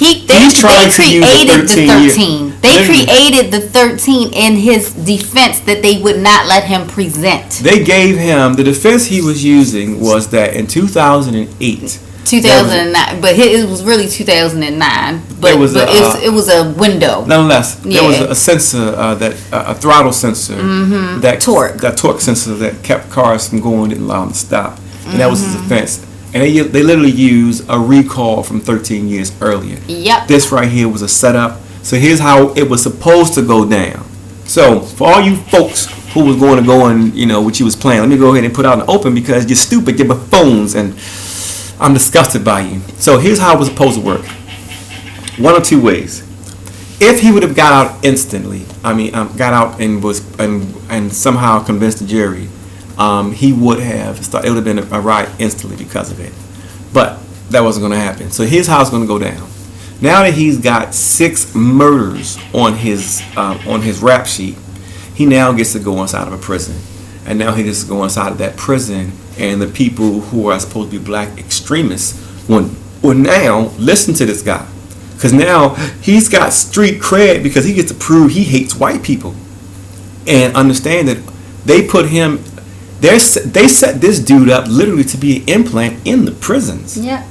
they trying to use created the 13. They Literally. created the 13 in his defense that they would not let him present. They gave him the defense he was using was that in 2008. 2009, but it was really 2009. But, There was it was a window. Nonetheless, there was Yeah. a sensor a throttle sensor that torque sensor that kept cars from going, didn't allow them to stop, and that was his defense. And they literally used a recall from 13 years earlier. Yep. This right here was a setup. So here's how it was supposed to go down. So for all you folks who was going to go and what you was playing, let me go ahead and put out in the open because you're stupid, you're buffoons, and I'm disgusted by you. So here's how it was supposed to work. One of two ways. If he would have got out instantly, got out and was and somehow convinced the jury, he would have started. It would have been a riot instantly because of it. But that wasn't going to happen. So here's how it's going to go down. Now that he's got 6 murders on his rap sheet, he now gets to go inside of a prison, and now he gets to go inside of that prison, and the people who are supposed to be black extremists will now listen to this guy, because now he's got street cred because he gets to prove he hates white people, and understand that They put him. They set this dude up literally to be an implant in the prisons. Yeah.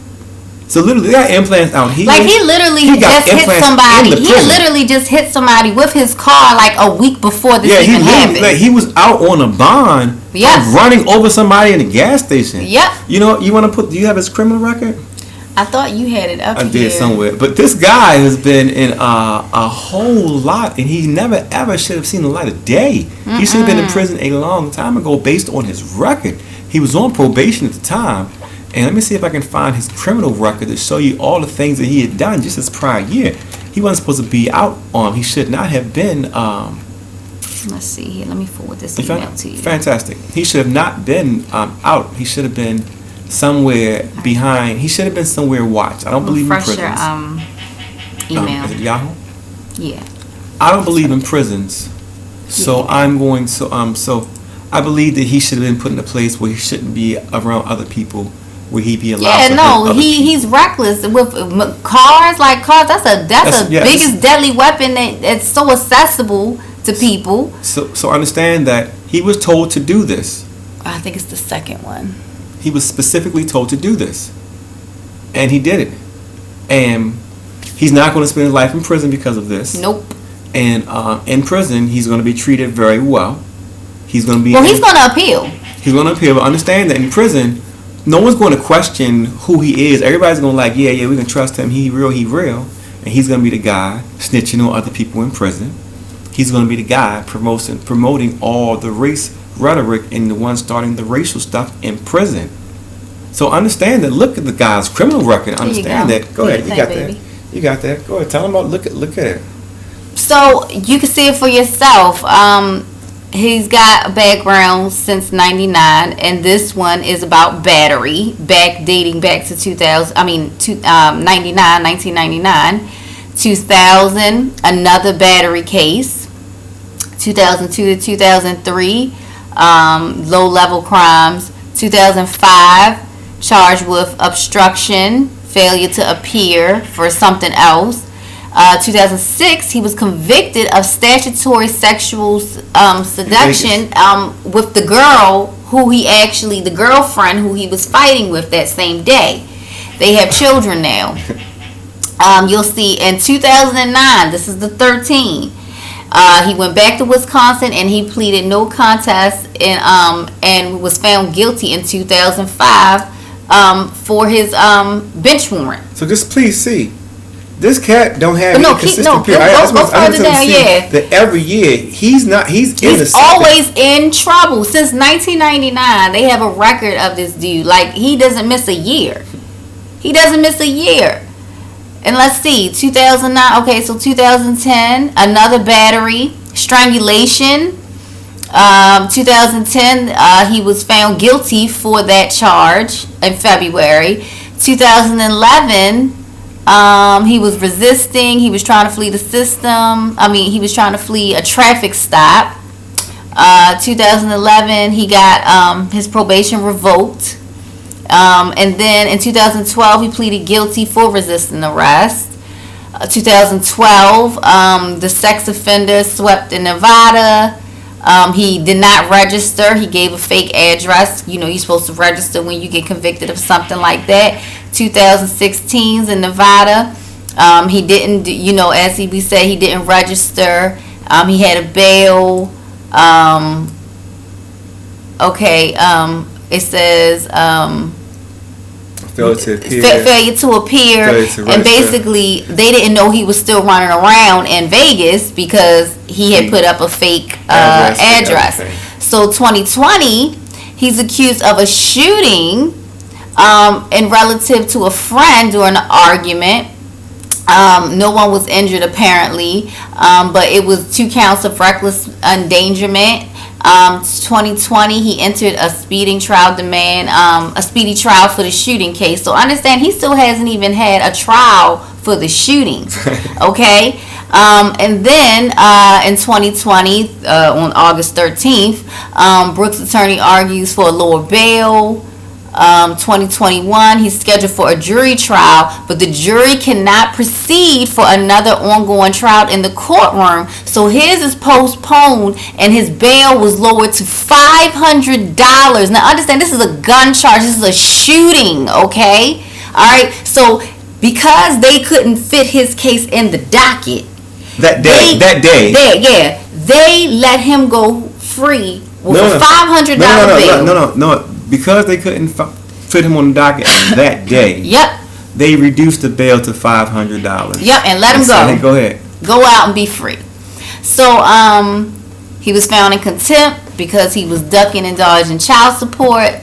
So literally, they got implants out here. Like he literally just hit somebody. He literally just hit somebody with his car like a week before this even happened. Like he was out on a bond. Yeah. Running over somebody in a gas station. Yep. You know, you want to put? Do you have his criminal record? I thought you had it up here. I did somewhere. But this guy has been in a whole lot, and he never ever should have seen the light of day. He should have been in prison a long time ago based on his record. He was on probation at the time. And let me see if I can find his criminal record to show you all the things that he had done just this prior year. He wasn't supposed to be out on. He should not have been. Let's see here. Let me forward this email to you. Fantastic. He should have not been out. He should have been somewhere behind. He should have been somewhere watched. I don't believe in prisons. Email. Is it Yahoo? Yeah. I don't believe in prisons. So I'm going so I believe that he should have been put in a place where he shouldn't be around other people. Where he be allowed? Yeah, no, he's reckless with cars. Like cars, that's the biggest deadly weapon that's so accessible to people. So understand that he was told to do this. I think it's the second one. He was specifically told to do this, and he did it. And he's not going to spend his life in prison because of this. Nope. And in prison, he's going to be treated very well. He's going to be. Well, he's going to appeal. He's going to appeal, but understand that in prison, no one's going to question who he is. Everybody's going to like, yeah, we can trust him. He real. And he's going to be the guy snitching on other people in prison. He's going to be the guy promoting all the race rhetoric and the one starting the racial stuff in prison. So understand that. Look at the guy's criminal record. Understand that. Go ahead. You got that. You got that. Go ahead. Tell him about. Look at it. So you can see it for yourself. He's got a background since '99, and this one is about battery, dating back to 1999, 2000, another battery case, 2002 to 2003, low-level crimes, 2005, charged with obstruction, failure to appear for something else. 2006, he was convicted of statutory sexual seduction with the girlfriend who he was fighting with that same day. They have children now. You'll see in 2009, this is the 13. He went back to Wisconsin and he pleaded no contest and was found guilty in 2005 for his bench warrant. So just please see. This cat don't have any consistent period. Go further down, yeah. That every year he's always in trouble. Since 1999, they have a record of this dude. Like, he doesn't miss a year. And let's see, 2009. Okay, so 2010, another battery, strangulation. 2010, he was found guilty for that charge in February. 2011. He was resisting. He was trying to flee the system. He was trying to flee a traffic stop. 2011, he got his probation revoked. And then in 2012, he pleaded guilty for resisting arrest. 2012, the sex offender swept in Nevada. He did not register. He gave a fake address. You know, you're supposed to register when you get convicted of something like that. 2016's in Nevada. He didn't, as we say, he didn't register. He had a bail. It says failure to appear. And basically, they didn't know he was still running around in Vegas because he had put up a fake address. So 2020, he's accused of a shooting in relative to a friend during an argument. No one was injured apparently, but it was 2 counts of reckless endangerment. 2020, he entered a speedy trial for the shooting case. So understand, he still hasn't even had a trial for the shooting. Okay. And then in 2020, on August 13th, Brooks' attorney argues for a lower bail. 2021. He's scheduled for a jury trial, but the jury cannot proceed for another ongoing trial in the courtroom. So his is postponed, and his bail was lowered to $500. Now understand, this is a gun charge. This is a shooting, okay? All right. So because they couldn't fit his case in the docket That day. they let him go free with a $500 bail. No. Because they couldn't fit him on the docket that day. Yep. They reduced the bail to $500. Yep, and let him go. Hey, go ahead. Go out and be free. So he was found in contempt because he was ducking and dodging child support.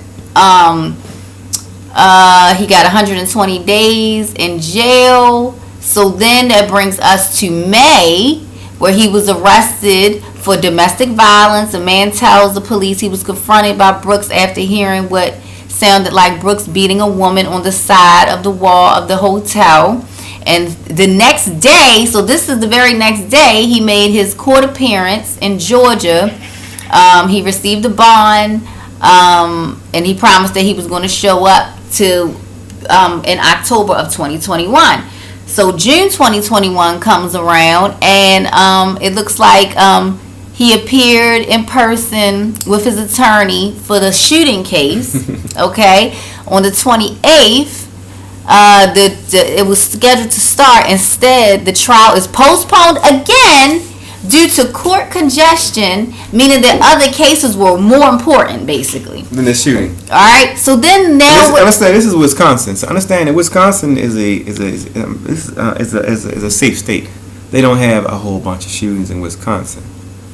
He got 120 days in jail. So then that brings us to May, where he was arrested for domestic violence. A man tells the police he was confronted by Brooks after hearing what sounded like Brooks beating a woman on the side of the wall of the hotel. And the next day, so this is the very next day, he made his court appearance in Georgia. He received a bond, and he promised that he was going to show up to in October of 2021. So June 2021 comes around, and it looks like he appeared in person with his attorney for the shooting case. Okay, on the 28th. It was scheduled to start. Instead, the trial is postponed again due to court congestion, meaning that other cases were more important, basically, than the shooting. All right. So then now, let's say this is Wisconsin. So understand that Wisconsin is a safe state. They don't have a whole bunch of shootings in Wisconsin.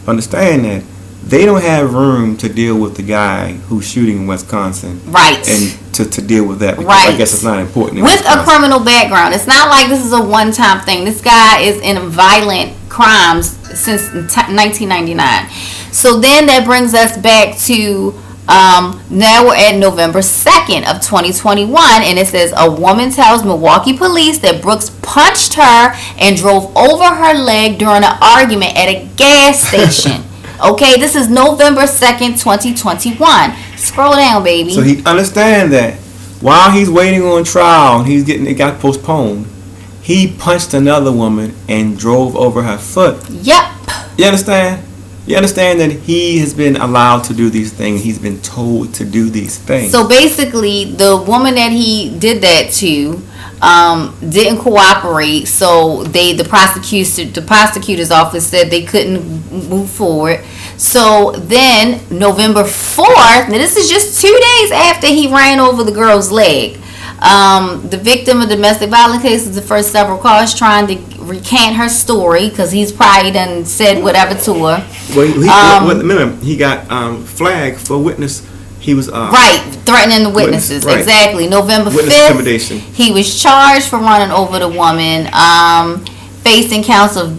Understand that they don't have room to deal with the guy who's shooting in Wisconsin. Right. And to deal with that, because right. I guess it's not important. With Wisconsin. A criminal background. It's not like this is a one-time thing. This guy is in violent crimes since 1999. So then that brings us back to now we're at November 2nd of 2021, and it says a woman tells Milwaukee police that Brooks punched her and drove over her leg during an argument at a gas station. Okay, this is November 2nd, 2021. Scroll down, baby. So he understand that while he's waiting on trial, it got postponed. He punched another woman and drove over her foot. Yep. You understand? You understand that he has been allowed to do these things. He's been told to do these things. So basically, the woman that he did that to didn't cooperate. So the prosecutor's office said they couldn't move forward. So then November 4th, now this is just 2 days after he ran over the girl's leg. The victim of domestic violence case is the first several calls trying to recant her story because he's probably done said whatever to her. Well, remember, he got flagged for witness. He was right, threatening the witnesses. Right. Exactly. November 5th, he was charged for running over the woman, facing counts of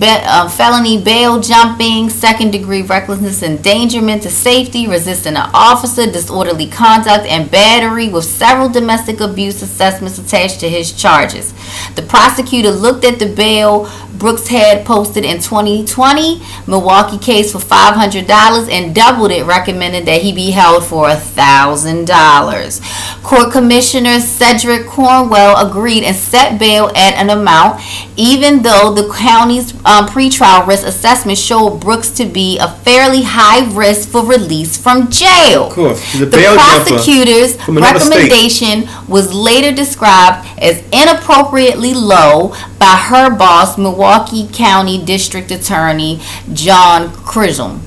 felony bail jumping, second-degree recklessness, endangerment to safety, resisting an officer, disorderly conduct, and battery, with several domestic abuse assessments attached to his charges. The prosecutor looked at the bail Brooks had posted in 2020 Milwaukee case for $500 and doubled it, recommending that he be held for $1,000. Court Commissioner Cedric Cornwell agreed and set bail at an amount, even though the county's pretrial risk assessment showed Brooks to be a fairly high risk for release from jail. Of course. The prosecutor's recommendation was later described as inappropriately low by her boss, Milwaukee County District Attorney John Chisholm.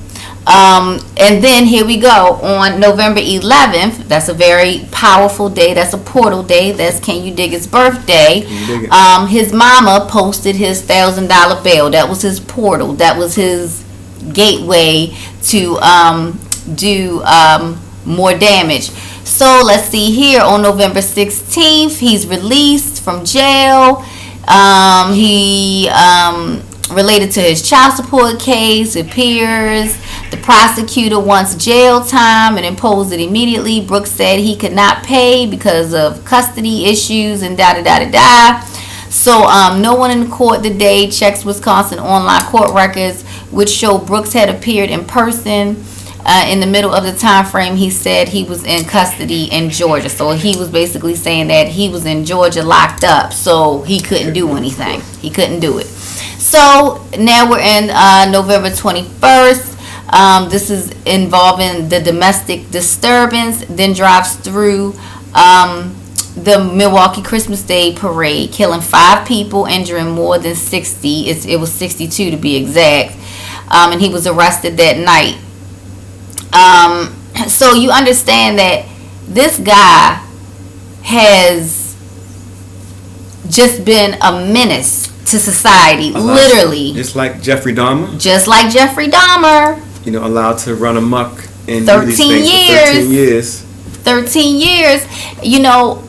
And then here we go on November 11th. That's a very powerful day. That's a portal day. That's Can You Dig It's birthday. His mama posted his $1,000 bail. That was his portal. That was his gateway to do more damage. So let's see here. On November 16th, he's released from jail. He related to his child support case appears. The prosecutor wants jail time and imposed it immediately. Brooks said he could not pay because of custody issues and da-da-da-da-da. So no one in the court today checks Wisconsin online court records, which show Brooks had appeared in person. in the middle of the time frame, he said he was in custody in Georgia. So he was basically saying that he was in Georgia locked up, so he couldn't do anything. He couldn't do it. So now we're in November 21st. This is involving the domestic disturbance, then drives through the Milwaukee Christmas Day parade, killing 5 people, injuring more than 60. It was 62 to be exact. And he was arrested that night. So you understand that this guy has just been a menace to society, literally. Just like Jeffrey Dahmer. Just like Jeffrey Dahmer. You know, allowed to run amok in 13 years. 13 years. 13 years. You know,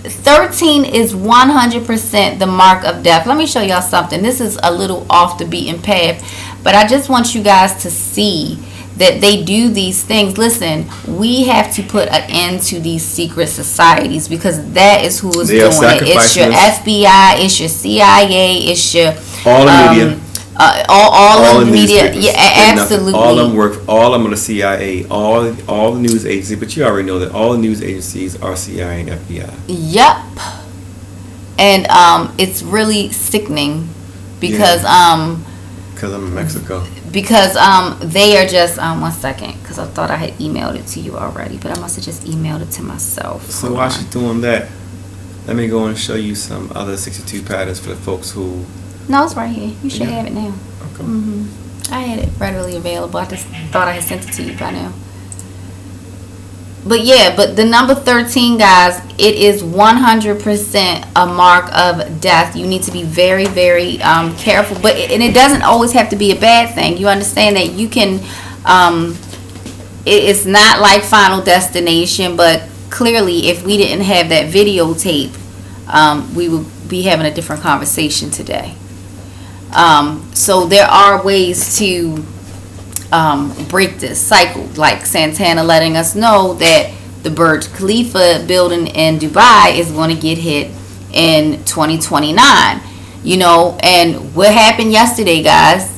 13 is 100% the mark of death. Let me show y'all something. This is a little off the beaten path, but I just want you guys to see that they do these things. Listen, we have to put an end to these secret societies, because that is who is doing it. It's your FBI, it's your CIA, it's your all the media. All of the media. Yeah, absolutely. All of them work. All of them are the CIA. All the news agencies. But you already know that all the news agencies are CIA and FBI. Yep. And it's really sickening because because I'm in Mexico. Because they are just 1 second, because I thought I had emailed it to you already, but I must have just emailed it to myself. So while she's doing that, let me go and show you some other 62 patterns for the folks who. No, it's right here. You should have it now. Okay. I had it readily available. I just thought I had sent it to you by now. But yeah, but the number 13, guys, it is 100% a mark of death. You need to be very, very careful. But and it doesn't always have to be a bad thing. You understand that you can. It's not like Final Destination, but clearly, if we didn't have that videotape, we would be having a different conversation today. So there are ways to break this cycle, like Santana letting us know that the Burj Khalifa building in Dubai is going to get hit in 2029. You know, and what happened yesterday, guys?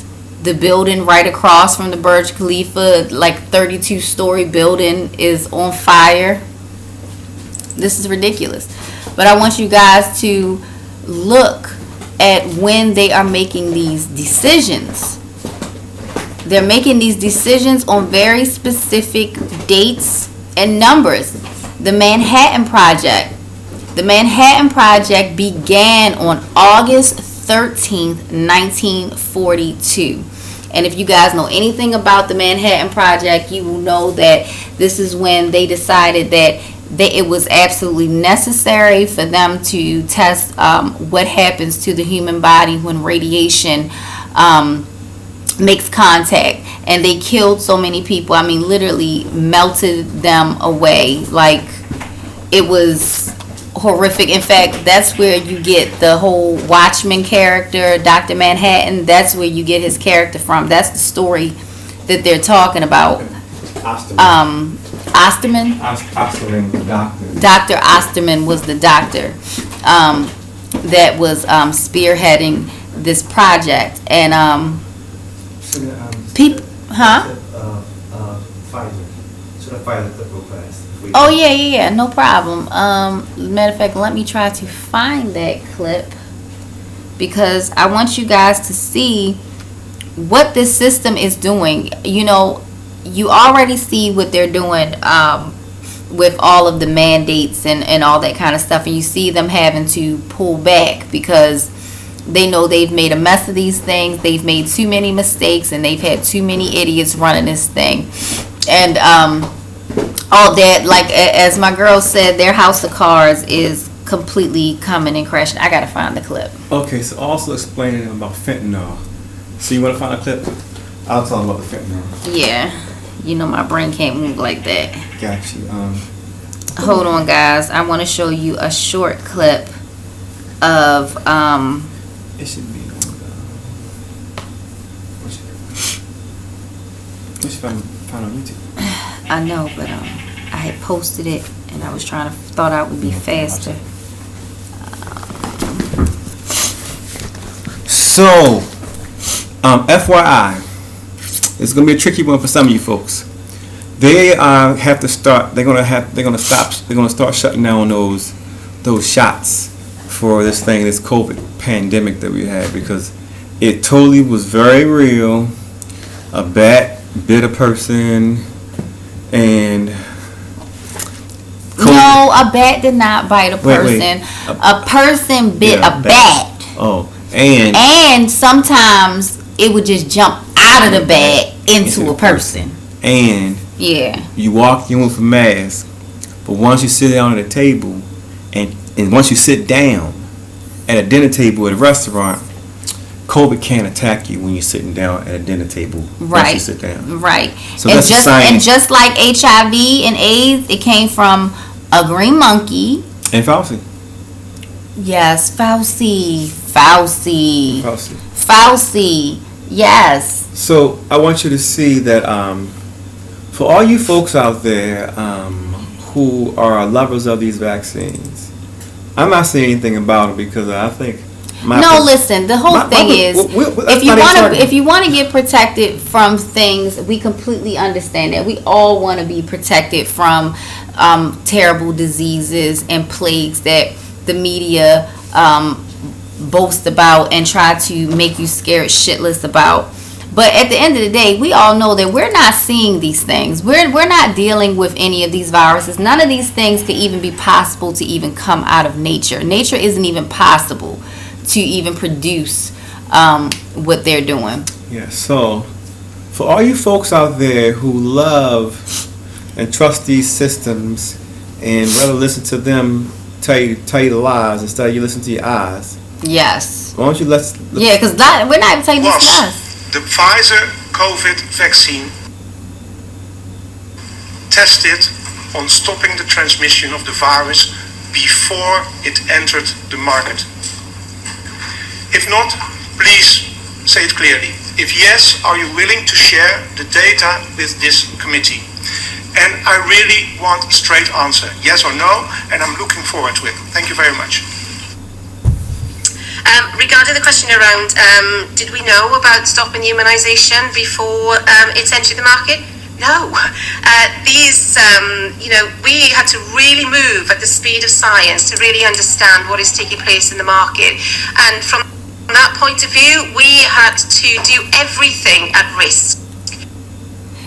The building right across from the Burj Khalifa, like 32-story building, is on fire. This is ridiculous. But I want you guys to look at when they are making these decisions. They're making these decisions on very specific dates and numbers. The Manhattan Project. The Manhattan Project began on August 13th, 1942. And if you guys know anything about the Manhattan Project, you will know that this is when they decided that it was absolutely necessary for them to test what happens to the human body when radiation makes contact. And they killed so many people. I mean, literally melted them away. Like, it was horrific. In fact, that's where you get the whole Watchmen character, Dr. Manhattan. That's where you get his character from. That's the story that they're talking about. Osterman? Osterman, the doctor. Dr. Osterman was the doctor that was spearheading this project. And people, huh? Pfizer. Should I file the clip fast? Oh yeah, no problem. Matter of fact, let me try to find that clip, because I want you guys to see what this system is doing. You know, you already see what they're doing with all of the mandates and all that kind of stuff, and you see them having to pull back because they know they've made a mess of these things. They've made too many mistakes, and they've had too many idiots running this thing. And all that, like as my girl said, their house of cards is completely coming and crashing. I gotta find the clip. Okay, so also explaining about fentanyl. So you want to find a clip? I'll talk about the fentanyl. Yeah, you know my brain can't move like that. Got you. Hold on, guys. I want to show you a short clip of It should be on the. What should find on YouTube? I know, but I had posted it, and I was thought I would be faster. So, FYI, it's gonna be a tricky one for some of you folks. they have to start. They're gonna start shutting down those shots for this COVID pandemic that we had, because it totally was very real. A bat bit a person, and no, a bat did not bite a person. Wait. A person bit a bat. Oh, and sometimes it would just jump out of the bat into a person. And yeah, you walk in with a mask, but once you sit down at a table, and once you sit down at a dinner table at a restaurant, COVID can't attack you when you're sitting down at a dinner table. Right. Once you sit down. Right. So that's the science. And just like HIV and AIDS, it came from a green monkey. And Fauci. Yes, Fauci. Yes. So I want you to see that for all you folks out there who are lovers of these vaccines, I'm not saying anything about it because I think. Listen. The whole thing is, if you want to get protected from things, we completely understand that. We all want to be protected from terrible diseases and plagues that the media boast about and try to make you scared shitless about. But at the end of the day, we all know that we're not seeing these things. We're not dealing with any of these viruses. None of these things could even be possible to even come out of nature. Nature isn't even possible to even produce what they're doing. Yeah, so for all you folks out there who love and trust these systems and rather listen to them tell you the lies instead of you listen to your eyes. Yes. Why don't you let's yeah, because we're not even telling these lies. The Pfizer COVID vaccine tested on stopping the transmission of the virus before it entered the market? If not, please say it clearly. If yes, are you willing to share the data with this committee? And I really want a straight answer, yes or no, and I'm looking forward to it. Thank you very much. Regarding the question around, did we know about stopping immunization before it's entered the market? No. We had to really move at the speed of science to really understand what is taking place in the market. And from that point of view, we had to do everything at risk.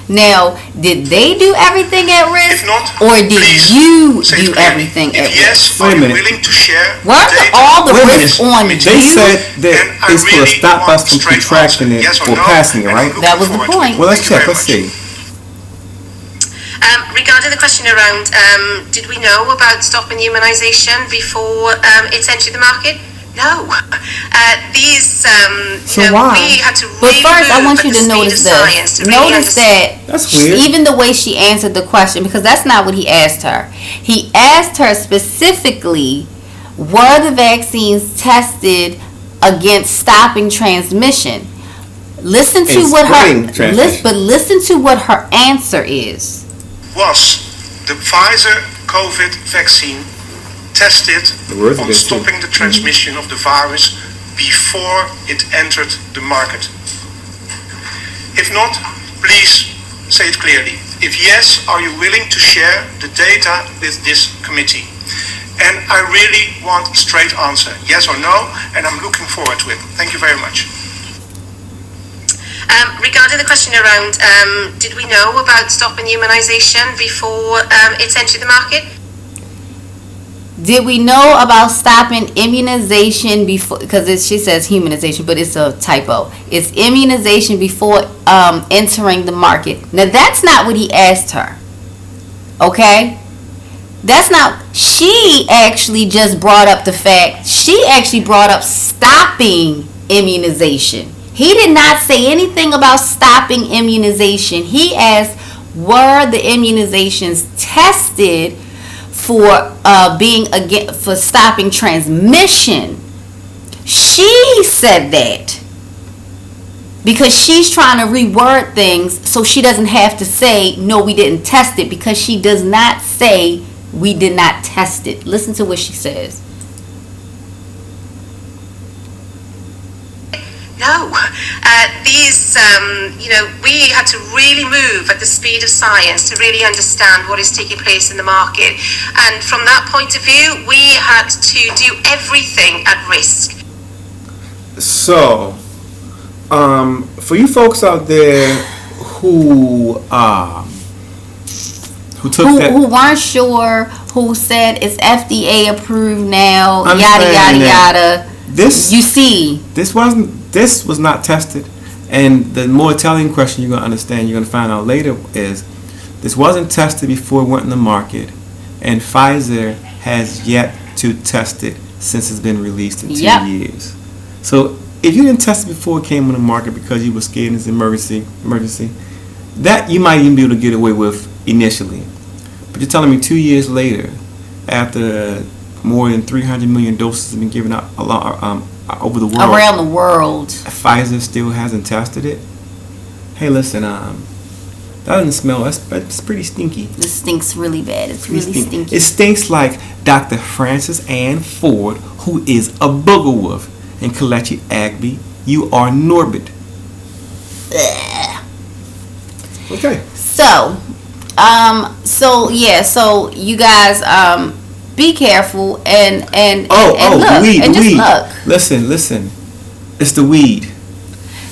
Now, did they do everything at risk, If not, or did you say do it clearly. everything at If yes, risk? are Wait a you minute. willing to share Weren't data all the with risks this on committee? They you? said that And I it's really to stop want us from straight contracting answer, it yes or or no, passing it, and I'm right? looking That was the forward to point. it. Well, let's Thank you check. very Let's much. see. Regarding the question around, did we know about stopping immunization before it's entered the market? No. Why? We had to But really first, I move want at you the to speed notice of science this. to really Notice that That's weird. even the way she answered the question, because that's not what he asked her. He asked her specifically, were the vaccines tested against stopping transmission? Listen to And what spreading her transmission. listen to what her answer is. Was the Pfizer COVID vaccine tested The words on against it. stopping the transmission of the virus before it entered the market? If not, please say it clearly. If yes, are you willing to share the data with this committee? And I really want a straight answer, yes or no, and I'm looking forward to it. Thank you very much. Regarding the question around, did we know about stopping immunization before it's entered the market? Did we know about stopping immunization before? Because she says humanization, but it's a typo. It's immunization before entering the market. Now that's not what he asked her. Okay, that's not. She actually just brought up the fact. She actually brought up stopping immunization. He did not say anything about stopping immunization. He asked, were the immunizations tested for for stopping transmission? She said that because she's trying to reword things so she doesn't have to say, no, we didn't test it, because she does not say we did not test it. Listen to what she says. No. We had to really move at the speed of science to really understand what is taking place in the market. And from that point of view, we had to do everything at risk. So, for you folks out there who weren't sure, who said it's FDA approved now, I'm yada saying yada that yada. This was not tested, and the more telling question you're gonna find out later is this wasn't tested before it went in the market, and Pfizer has yet to test it since it's been released in 2 years. So if you didn't test it before it came on the market because you were scared it's emergency, that you might even be able to get away with initially. But you're telling me 2 years later, after more than 300 million doses have been given out over the world, around the world, Pfizer still hasn't tested it? Hey, listen, that doesn't smell. That's pretty stinky. This stinks really bad. It's really stinky. It stinks like Dr. Frances Ann Ford, who is a booger wolf, and Kelechi Agbe, you are Norbit. Okay. So you guys be careful and look. Listen. It's the weed.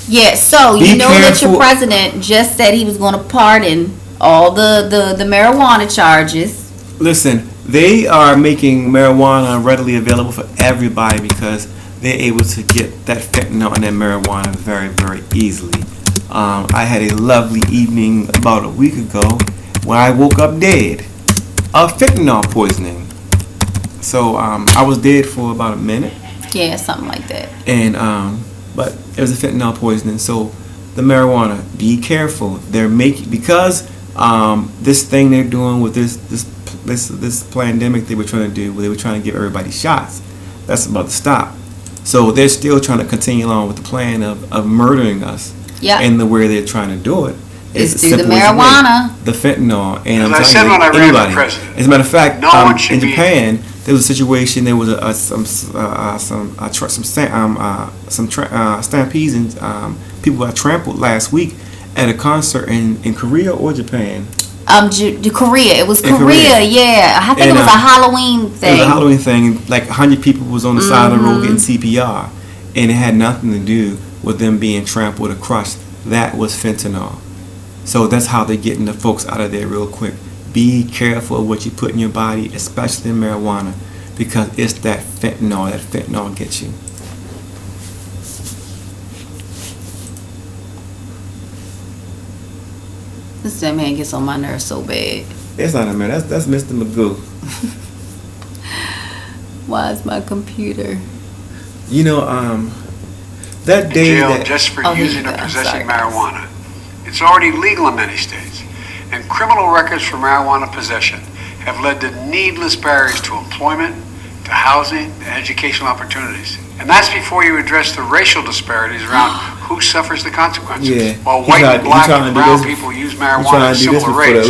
Yeah, so you know that your president just said he was going to pardon all the marijuana charges. Listen, they are making marijuana readily available for everybody because they're able to get that fentanyl and that marijuana very, very easily. I had a lovely evening about a week ago when I woke up dead of fentanyl poisoning. So I was dead for about a minute. Yeah, something like that. And but it was a fentanyl poisoning. So the marijuana, be careful. They're making because this thing they're doing with this pandemic they were trying to do, where they were trying to give everybody shots. That's about to stop. So they're still trying to continue along with the plan of murdering us. Yeah. And the way they're trying to do it is do the marijuana, the fentanyl, and I'm telling you, anybody. As a matter of fact, in Japan, there was a situation. There was some stampedes and people got trampled last week at a concert in Korea or Japan. Korea. It was Korea. Yeah, I think it was a Halloween thing. It was a Halloween thing. Like 100 people was on the side of the road getting CPR, and it had nothing to do with them being trampled or crushed. That was fentanyl. So that's how they're getting the folks out of there real quick. Be careful of what you put in your body, especially in marijuana, because it's that fentanyl. That fentanyl gets you. This damn man gets on my nerves so bad. It's not a man. That's Mr. Magoo. Why is my computer? You know, that day jail that just for using or possessing marijuana. It's already legal in many states, and criminal records for marijuana possession have led to needless barriers to employment, to housing, and educational opportunities. And that's before you address the racial disparities around who suffers the consequences. Yeah. While white, black, and brown people use marijuana at similar rates,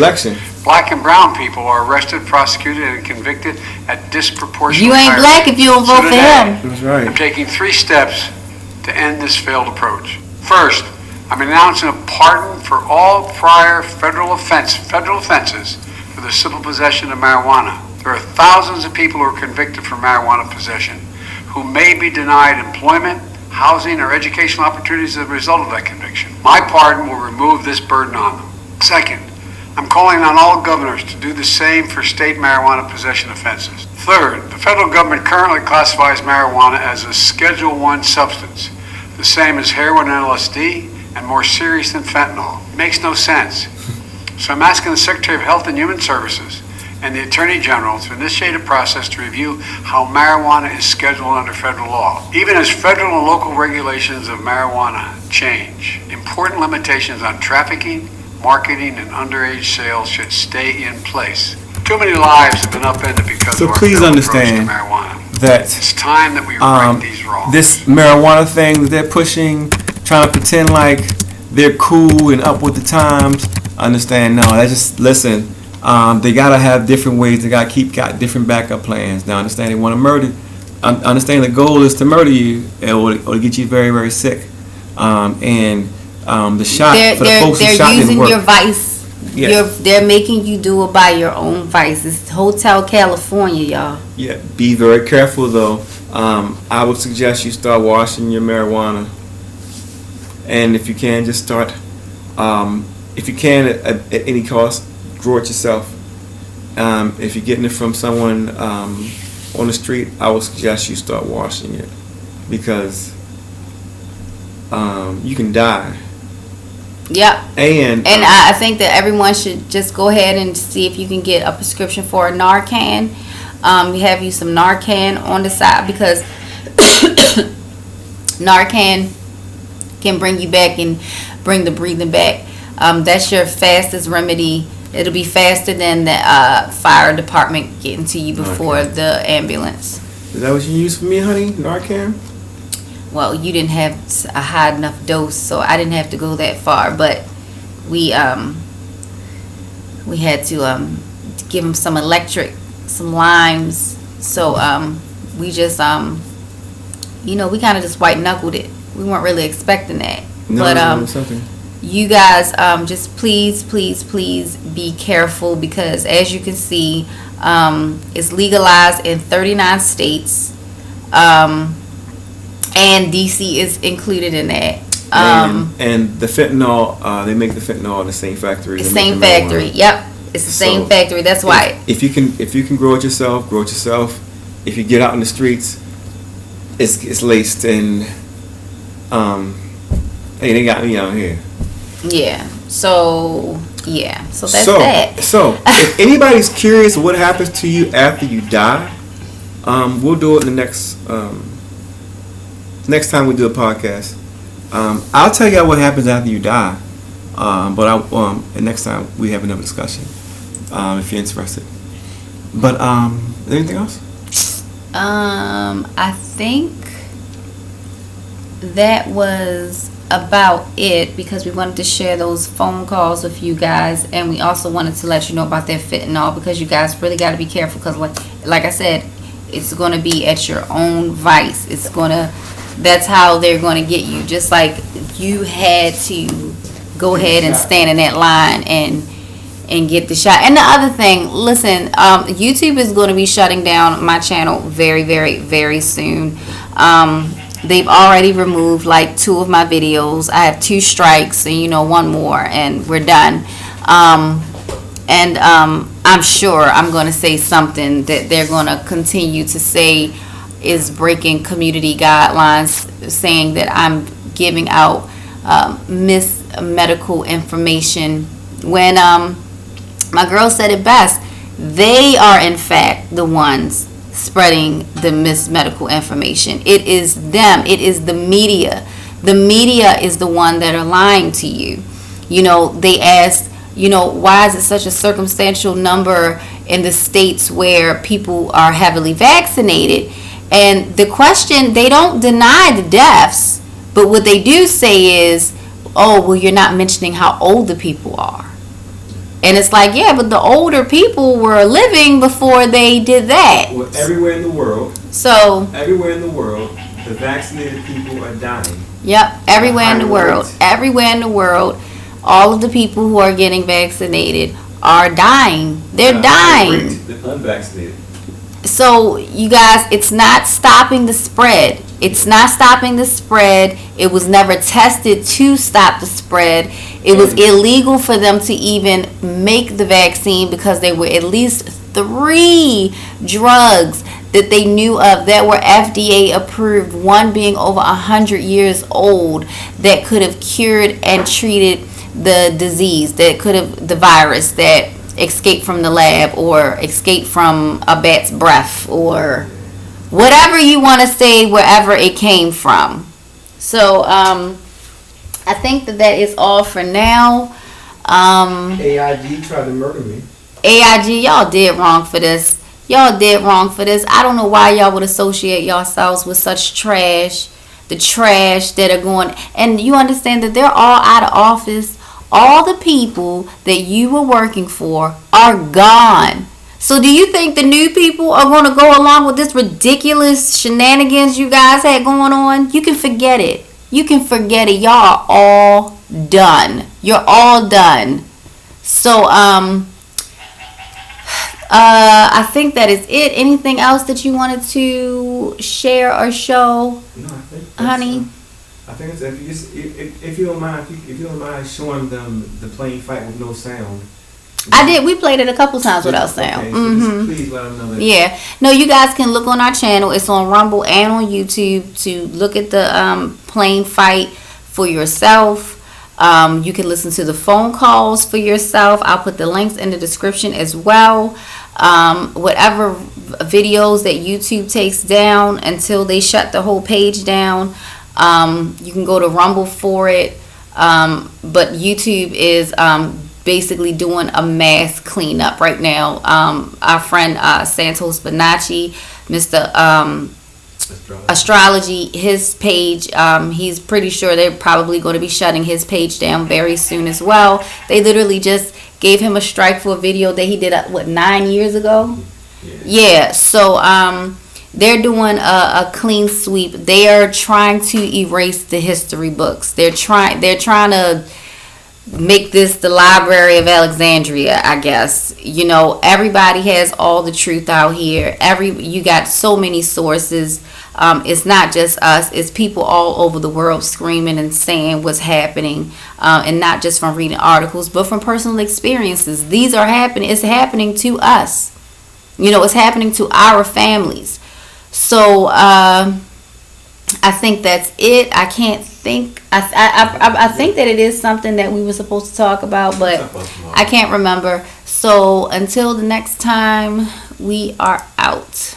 black and brown people are arrested, prosecuted, and convicted at disproportionate You ain't black if you don't vote for him. That's right. I'm taking 3 steps to end this failed approach. First, I'm announcing a pardon for all prior federal offenses for the simple possession of marijuana. There are thousands of people who are convicted for marijuana possession who may be denied employment, housing, or educational opportunities as a result of that conviction. My pardon will remove this burden on them. Second, I'm calling on all governors to do the same for state marijuana possession offenses. Third, the federal government currently classifies marijuana as a Schedule I substance, the same as heroin and LSD, and more serious than fentanyl. It makes no sense. So I'm asking the Secretary of Health and Human Services and the Attorney General to initiate a process to review how marijuana is scheduled under federal law. Even as federal and local regulations of marijuana change, important limitations on trafficking, marketing, and underage sales should stay in place. Too many lives have been upended because of our failed approach to marijuana. That it's time that we right these wrongs. This marijuana thing that they're pushing, trying to pretend like they're cool and up with the times. Understand? No, that's just listen. They gotta have different ways. They gotta got different backup plans. Now, understand they want to murder. Understand the goal is to murder you or to get you very, very sick. and the shot for the folks who they're shot using didn't work. your vice. Yes. They're making you do it by your own vice. It's Hotel California, y'all. Yeah, be very careful though. I would suggest you start washing your marijuana, and if you can, just start. If you can, at any cost, grow it yourself. If you're getting it from someone on the street, I would suggest you start washing it, because you can die. Yep. And I think that everyone should just go ahead and see if you can get a prescription for a Narcan. We have you some Narcan on the side, because Narcan can bring you back and bring the breathing back. That's your fastest remedy. It'll be faster than the fire department getting to you before the ambulance. Is that what you use for me, honey? Narcan? Well, you didn't have a high enough dose, so I didn't have to go that far. But we had to give him some electric, some limes. So we just we kind of just white knuckled it. We weren't really expecting that. No, but something. you guys just please be careful, because as you can see, it's legalized in 39 states. And DC is included in that. And the fentanyl, they make the fentanyl in the same factory. The same factory. Yep, it's the same factory. That's why. If you can grow it yourself, grow it yourself. If you get out in the streets, it's laced, and hey, they got me out here. Yeah. So that's that. So if anybody's curious what happens to you after you die, we'll do it in the next time we do a podcast. I'll tell y'all what happens after you die, but next time we have another discussion, if you're interested. But anything else? I think that was about it, because we wanted to share those phone calls with you guys, and we also wanted to let you know about that fentanyl, because you guys really got to be careful, because like I said, it's going to be at your own vice. That's how they're going to get you. Just like you had to go ahead and stand in that line and get the shot. And the other thing, listen, YouTube is going to be shutting down my channel very, very, very soon. They've already removed like 2 of my videos. I have 2 strikes and 1 more, and we're done. I'm sure I'm going to say something that they're going to continue to say is breaking community guidelines, saying that I'm giving out mismedical information, when my girl said it best. They are in fact the ones spreading the mismedical information. It is them. It is the media. The media is the one that are lying to you. They asked, why is it such a circumstantial number in the states where people are heavily vaccinated? And the question, they don't deny the deaths, but what they do say is, oh, well, you're not mentioning how old the people are. And it's like, yeah, but the older people were living before they did that. Well, everywhere in the world, the vaccinated people are dying. Yep, everywhere in the world, all of the people who are getting vaccinated are dying. They're dying. The unvaccinated. So, you guys, it's not stopping the spread. It's not stopping the spread. It was never tested to stop the spread. It was illegal for them to even make the vaccine, because there were at least 3 drugs that they knew of that were FDA approved, one being over 100 years old, that could have cured and treated the disease, the virus that escaped from the lab or escaped from a bat's breath, or whatever you want to say, wherever it came from. So I think that is all for now. AIG tried to murder me. AIG, y'all did wrong for this. I don't know why y'all would associate yourselves with such trash. The trash that are going, and you understand that they're all out of office. All the people that you were working for are gone. So do you think the new people are going to go along with this ridiculous shenanigans you guys had going on? You can forget it. you can forget it. Y'all are all done. You're all done. So I think that is it. Anything else that you wanted to share or show, No, I think honey? I think it's if you don't mind showing them the plane fight with no sound. I did. We played it a couple times without sound. Okay, so just please let them know that. Yeah. No, you guys can look on our channel. It's on Rumble and on YouTube to look at the plane fight for yourself. You can listen to the phone calls for yourself. I'll put the links in the description as well. Whatever videos that YouTube takes down until they shut the whole page down, you can go to Rumble for it. But YouTube is basically doing a mass cleanup right now. Our friend Santos Bonacci, Mr. Astrology, his page, he's pretty sure they're probably going to be shutting his page down very soon as well. They literally just gave him a strike for a video that he did 9 years ago. Yeah, so they're doing a clean sweep. They are trying to erase the history books. They're trying to make this the Library of Alexandria, I guess. You know, everybody has all the truth out here. You got so many sources. It's not just us. It's people all over the world screaming and saying what's happening, and not just from reading articles, but from personal experiences. These are happening. It's happening to us. You know, it's happening to our families. So I think that's it. I can't think. I think that it is something that we were supposed to talk about, but I can't remember. So until the next time, we are out.